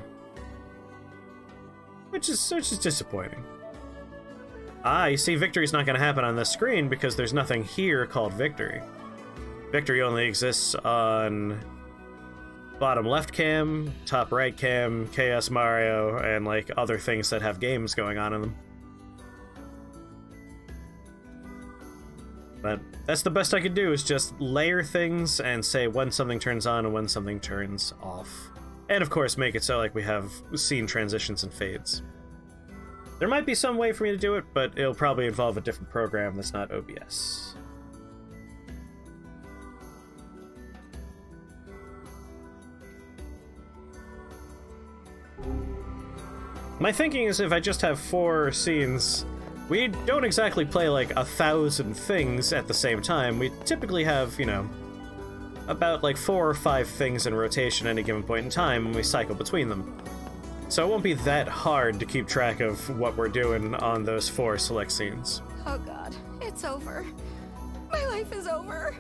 Which is disappointing. Ah, you see, victory's not going to happen on this screen because there's nothing here called victory. Victory only exists on bottom left cam, top right cam, Chaos Mario, and, like, other things that have games going on in them. But that's the best I could do, is just layer things and say when something turns on and when something turns off. And of course make it so, like, we have scene transitions and fades. There might be some way for me to do it, but it'll probably involve a different program that's not OBS. My thinking is if I just have 4 scenes, we don't exactly play like 1,000 things at the same time. We typically have, you know, about like 4 or 5 things in rotation at any given point in time, and we cycle between them. So it won't be that hard to keep track of what we're doing on those 4 select scenes.
Oh god, it's over. My life is over.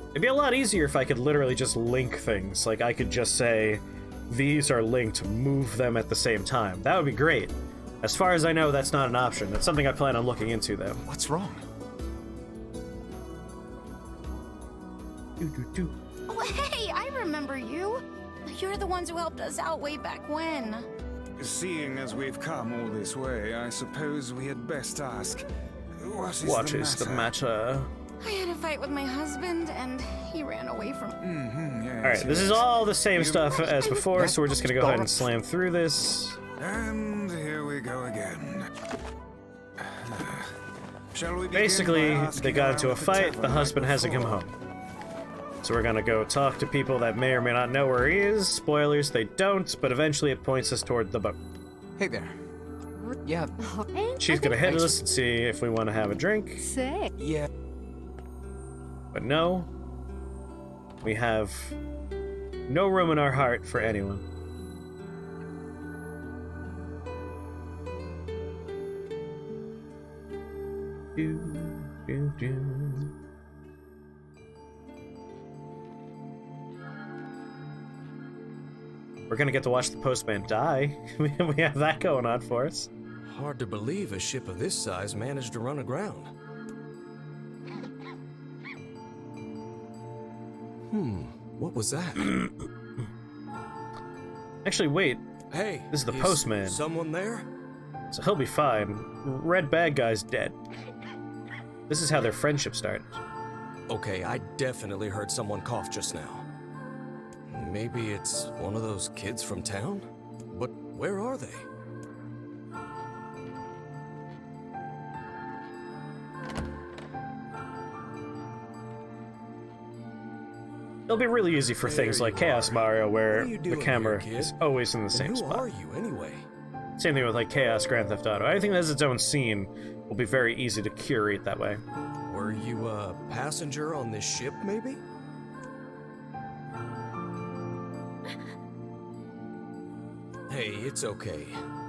It'd be a lot easier if I could literally just link things. Like, I could just say, these are linked, move them at the same time. That would be great. As far as I know, that's not an option. That's something I plan on looking into, though.
What's wrong?
Oh, hey, I remember you. You're the ones who helped us out way back when.
Seeing as we've come all this way, I suppose we had best ask,
What is the matter?
I had a fight with my husband, and he ran away from me.
Yes,
Alright, this is all the same stuff as before, so we're just gonna go ahead and slam through this.
And here we go again. Shall we
Basically, they got into a fight, the husband hasn't come home. So we're gonna go talk to people that may or may not know where he is. Spoilers, they don't, but eventually it points us toward the boat.
Hey there. Yeah.
She's gonna hit us and see if we want to have a drink.
Sick.
Yeah.
But no, we have no room in our heart for anyone. We're gonna get to watch the postman die. We have that going on for us.
Hard to believe a ship of this size managed to run aground. What was that?
Actually, wait.
Hey,
this is the postman.
Someone there?
So he'll be fine. Red bad guy's dead. This is how their friendship started.
Okay, I definitely heard someone cough just now. Maybe it's one of those kids from town? But where are they?
It'll be really easy for things like Chaos Mario, where the camera is always in the same spot.
Who are you, anyway?
Same thing with like Chaos Grand Theft Auto. Anything that has its own scene will be very easy to curate that way.
Were you a passenger on this ship, maybe? Hey, it's okay.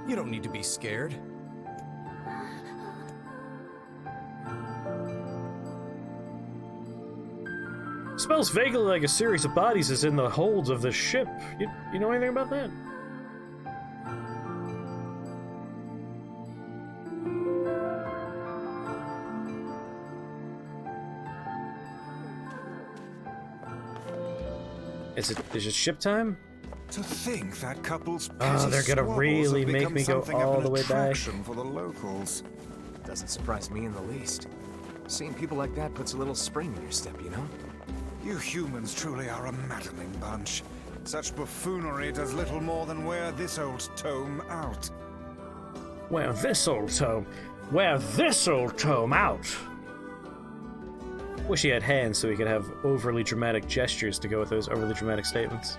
You don't need to be scared.
Smells vaguely like a series of bodies is in the holds of the ship. You know anything about that? Is it ship time?
To think that couple's
they're gonna really make me go all the way back.
For the locals.
Doesn't surprise me in the least. Seeing people like that puts a little spring in your step, you know?
You humans truly are a maddening bunch. Such buffoonery does little more than wear this old tome out.
Wear this old tome out. Wish he had hands so he could have overly dramatic gestures to go with those overly dramatic statements.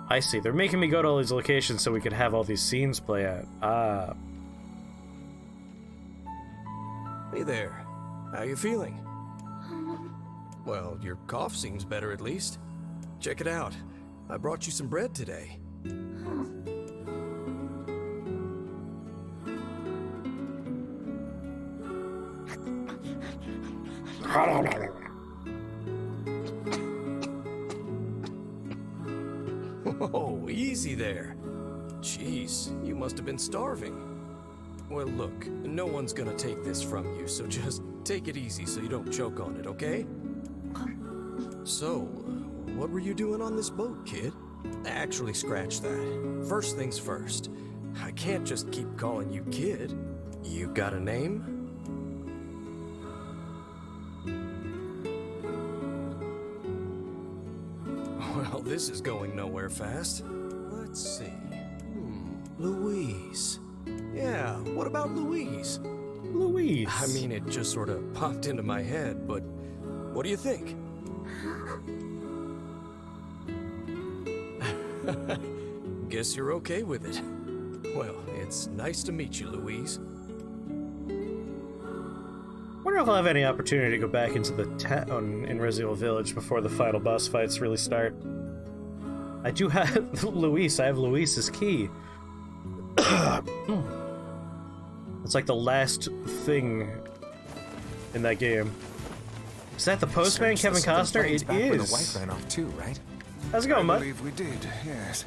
I see. They're making me go to all these locations so we could have all these scenes play out. Ah.
Hey there. How you feeling? Well, your cough seems better at least. Check it out. I brought you some bread today. Oh, easy there. Jeez, you must have been starving. Well, look, no one's gonna take this from you, so just take it easy so you don't choke on it, okay? So, what were you doing on this boat, kid? Actually, scratch that. First things first. I can't just keep calling you kid. You got a name? Well, this is going nowhere fast. Let's see. Louise. Yeah, what about Louise?
Louise.
I mean, it just sort of popped into my head, but what do you think? Guess you're okay with it. Well, it's nice to meet you, Louise.
Wonder if I'll have any opportunity to go back into the town in Resident Evil Village before the final boss fights really start. I do have Luis. I have Luis's key. It's like the last thing in that game. Is that the postman, Kevin Costner? It
Back when the
is.
wife ran off too, right?
How's it going,
I
Mutt?
believe we did, yes.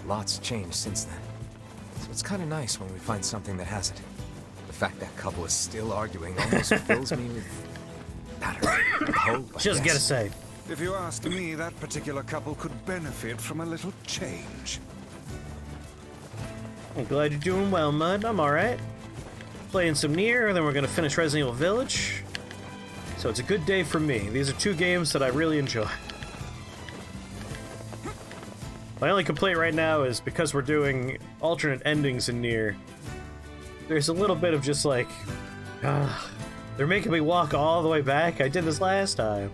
Lots changed since then. So it's kind of nice when we find something that hasn't. The fact that couple is still arguing almost fills me with hope, I
Just
guess.
gotta say.
If you ask me, that particular couple could benefit from a little change.
I'm glad you're doing well, Mud. I'm alright. Playing some Nier, then we're gonna finish Resident Evil Village. So it's a good day for me. These are two games that I really enjoy. My only complaint right now is because we're doing alternate endings in Nier, there's a little bit of just like, they're making me walk all the way back. I did this last time.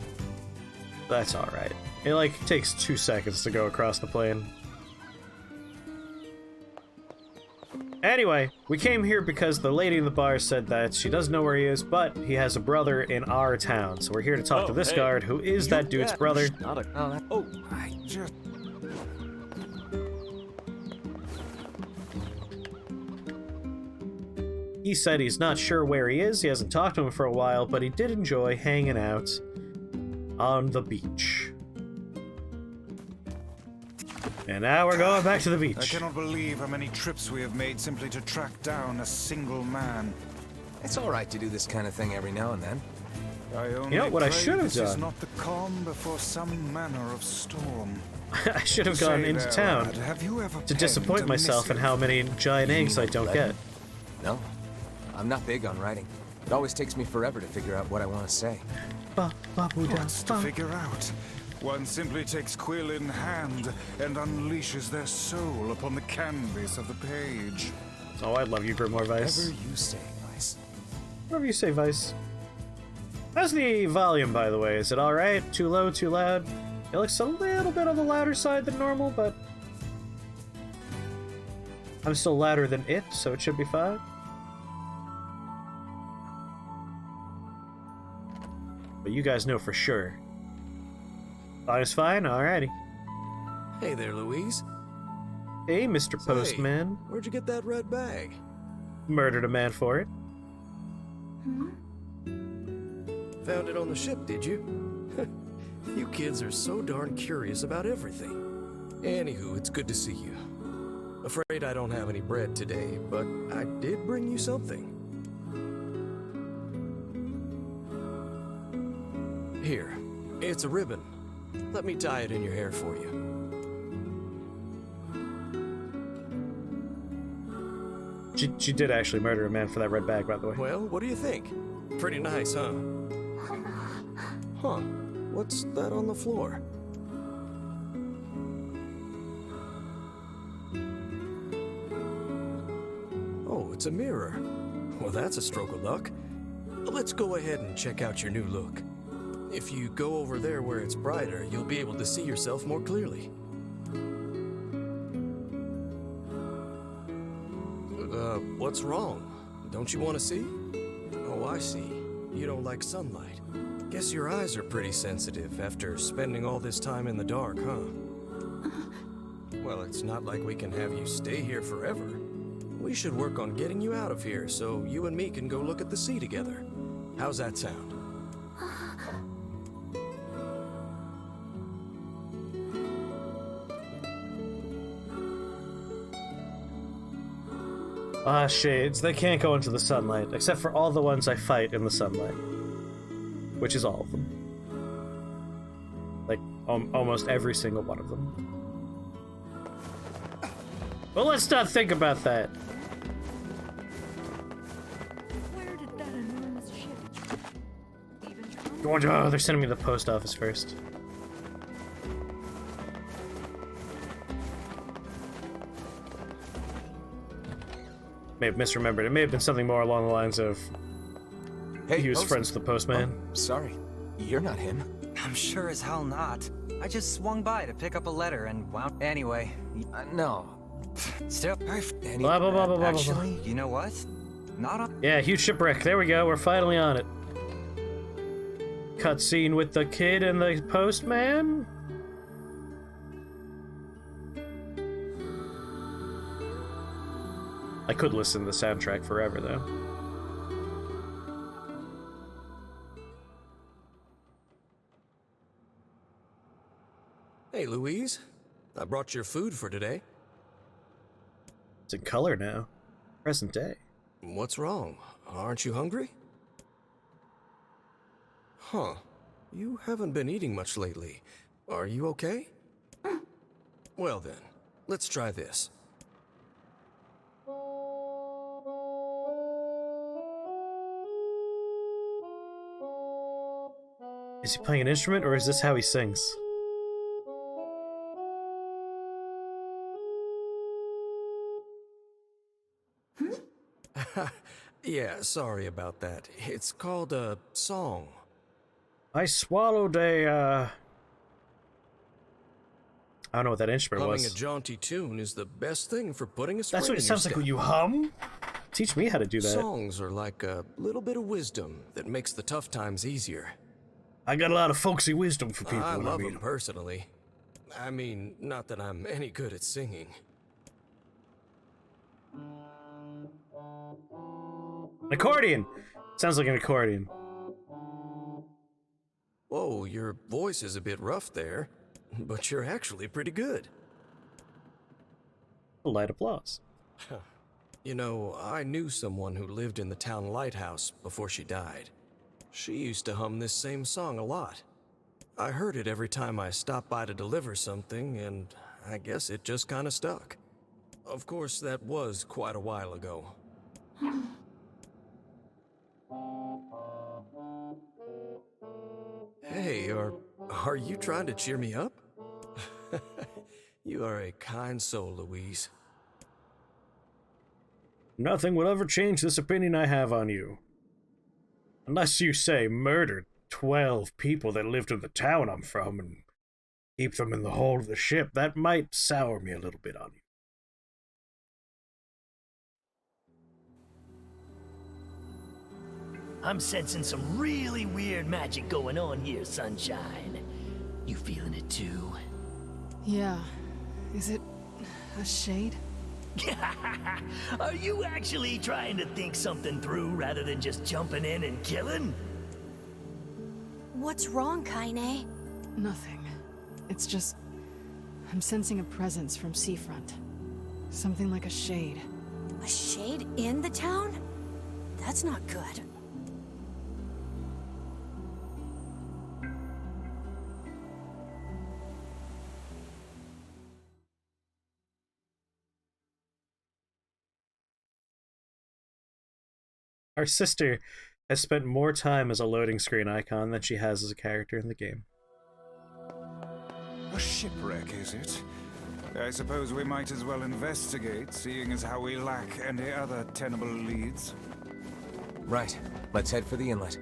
That's alright. It like takes 2 seconds to go across the plane. Anyway, we came here because the lady in the bar said that she doesn't know where he is, but he has a brother in our town. So we're here to talk to this guard, who is that dude's brother.
I just...
He said he's not sure where he is, he hasn't talked to him for a while, but he did enjoy hanging out on the beach. And now we're going back to the
I
beach.
cannot believe how many trips we have made simply to track down a single man.
It's all right to do this kind of thing every now and then.
I only
You know what I
pray
should have
this is
done?
not the calm before some manner of storm.
I should have gone
Say
into
there,
town
lad, have you ever
to
penned
disappoint
a
myself in
missive?
how many giant eggs I don't get.
No, I'm not big on writing. It always takes me forever to figure out what I want to say.
What's to figure out? One simply takes quill in hand and unleashes their soul upon the canvas of the page.
Oh, I love you, Grimoire Vice.
Whatever you say, Vice.
Whatever you say, Vice. How's the volume, by the way? Is it alright? Too low, too loud? It looks a little bit on the louder side than normal, but I'm still louder than it, so it should be fine. But you guys know for sure. Fine is fine? Alrighty.
Hey there, Louise.
Hey, Mr. Postman.
Where'd you get that red bag?
Murdered a man for it.
Found it on the ship, did you? You kids are so darn curious about everything. Anywho, it's good to see you. Afraid I don't have any bread today, but I did bring you something. Here, it's a ribbon. Let me tie it in your hair for you.
She did actually murder a man for that red bag, by the way.
Well, what do you think? Pretty nice, huh? Huh. What's that on the floor? Oh, it's a mirror. Well, that's a stroke of luck. Let's go ahead and check out your new look. If you go over there where it's brighter, you'll be able to see yourself more clearly. What's wrong? Don't you want to see? Oh, I see. You don't like sunlight. Guess your eyes are pretty sensitive after spending all this time in the dark, huh? Well, it's not like we can have you stay here forever. We should work on getting you out of here so you and me can go look at the sea together. How's that sound?
Ah, shades. They can't go into the sunlight, except for all the ones I fight in the sunlight. Which is all of them. Like, almost every single one of them. Well, let's not think about that.
Where did that enormous ship even come?
Oh, they're sending me to the post office first. May have misremembered. It may have been something more along the lines of
Hey,
he was
Postman.
friends with the postman.
Oh, sorry. You're not him.
I'm sure as hell not. I just swung by to pick up a letter and wound. Anyway,
No.
still.
Blah, blah, blah, blah, blah, blah.
Actually, you know what? Not on.
Yeah, huge shipwreck. There we go. We're finally on it. Cutscene with the kid and the postman? I could listen to the soundtrack forever, though.
brought your food for today.
It's in color now. Present day.
What's wrong? Aren't you hungry? Huh. You haven't been eating much lately. Are you okay? Well then, let's try this.
Is he playing an instrument, or is this how he sings?
Yeah, sorry about that. It's called a song.
I swallowed a, I don't know what that instrument
Humming
was.
a jaunty tune is the best thing for putting a spring
That's what it
in
sounds
your
like when
step.
you hum? Teach me how to do that.
Songs are like a little bit of wisdom that makes the tough times easier.
I got a lot of folksy wisdom for people
I
when
love
I meet
them
'em.
personally. I mean, not that I'm any good at singing.
An accordion! Sounds like an accordion.
Whoa, your voice is a bit rough there, but you're actually pretty good.
Light applause.
You know, I knew someone who lived in the town lighthouse before she died. She used to hum this same song a lot. I heard it every time I stopped by to deliver something, and I guess it just kind of stuck. Of course, that was quite a while ago. Hey, are you trying to cheer me up? You are a kind soul, Louise.
Nothing will ever change this opinion I have on you. Unless you say murdered 12 people that lived in the town I'm from and keep them in the hold of the ship, that might sour me a little bit on you.
I'm sensing some really weird magic going on here, Sunshine. You feeling it too?
Yeah. Is it a shade?
Are you actually trying to think something through rather than just jumping in and killing?
What's wrong, Kaine?
Nothing. It's just... I'm sensing a presence from seafront. Something like a shade.
A shade in the town? That's not good.
Our sister has spent more time as a loading screen icon than she has as a character in the game.
A shipwreck, is it? I suppose we might as well investigate, seeing as how we lack any other tenable leads.
Right. Let's head for the inlet.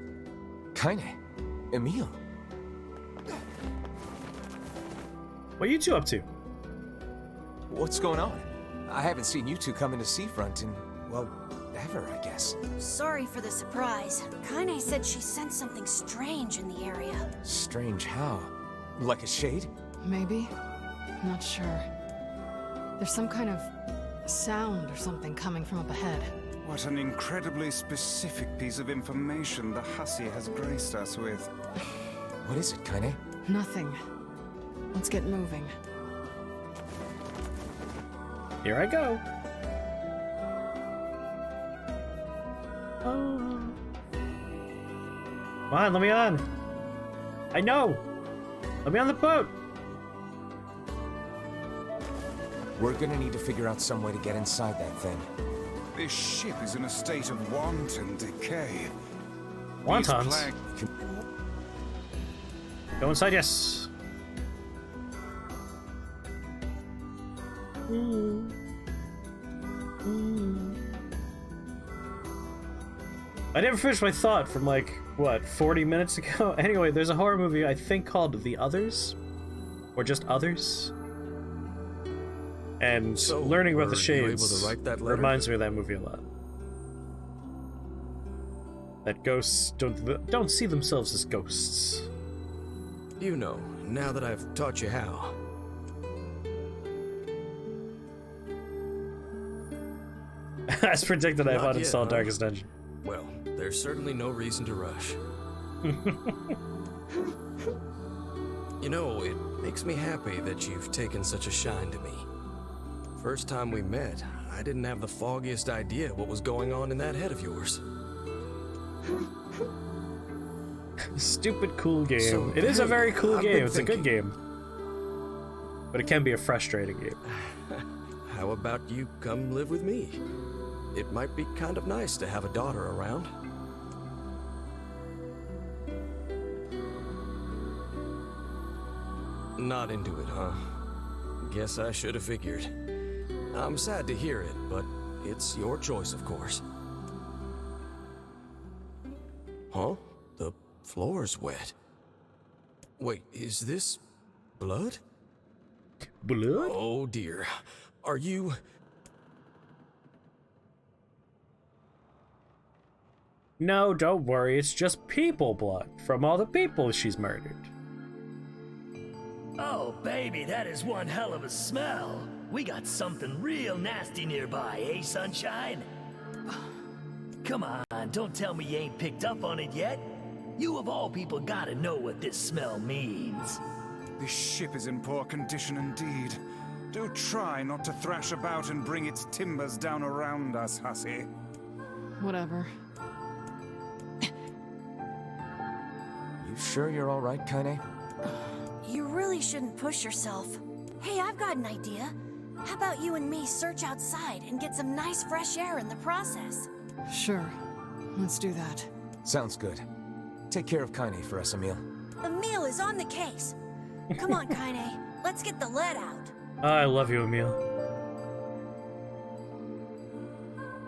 Kaine. Emil.
What are you two up to?
What's going on? I haven't seen you two come into Seafront in, well, ever, I guess.
Sorry for the surprise. Kaine said she sensed something strange in the area.
Strange how? Like a shade?
Maybe? Not sure. There's some kind of sound or something coming from up ahead.
What an incredibly specific piece of information the hussy has graced us with.
What is it, Kaine?
Nothing. Let's get moving.
Here I go. Oh. Come on, let me on. I know. Let me on the boat.
We're gonna need to figure out some way to get inside that thing.
This ship is in a state of wanton decay.
Wontons? Go inside, yes. I never finished my thought from like, what, 40 minutes ago? Anyway, there's a horror movie I think called The Others, or just Others. And
So,
learning about the
were you able
shades
to write that letter?
reminds me of that movie a lot. That ghosts don't see themselves as ghosts.
You know, now that I've taught you how.
As predicted, I have
Not yet,
uninstalled
huh?
Darkest Dungeon.
Well, there's certainly no reason to rush. You know, it Makes me happy that you've taken such a shine to me. First time we met, I didn't have the foggiest idea what was going on in that head of yours.
Stupid cool game.
So,
it is a very cool
I've
game.
been
It's a good game. But it can be a frustrating game.
How about you come live with me? It might be kind of nice to have a daughter around. Not into it, huh? Guess I should have figured. I'm sad to hear it, but it's your choice, of course. Huh? The floor's wet. Wait, is this blood?
Blood?
Oh dear. Are you...
No, don't worry. It's just people blood from all the people she's murdered.
Oh, baby, that is one hell of a smell. We got something real nasty nearby, eh, Sunshine? Come on, don't tell me you ain't picked up on it yet. You of all people gotta know what this smell means.
This ship is in poor condition indeed. Do try not to thrash about and bring its timbers down around us, hussy.
Whatever.
You sure you're all right, Kaine?
You really shouldn't push yourself. Hey, I've got an idea. How about you and me search outside and get some nice fresh air in the process?
Sure. Let's do that.
Sounds good. Take care of Kaine for us, Emil.
Emil is on the case. Come on, Kaine. Let's get the lead out.
I love you, Emil.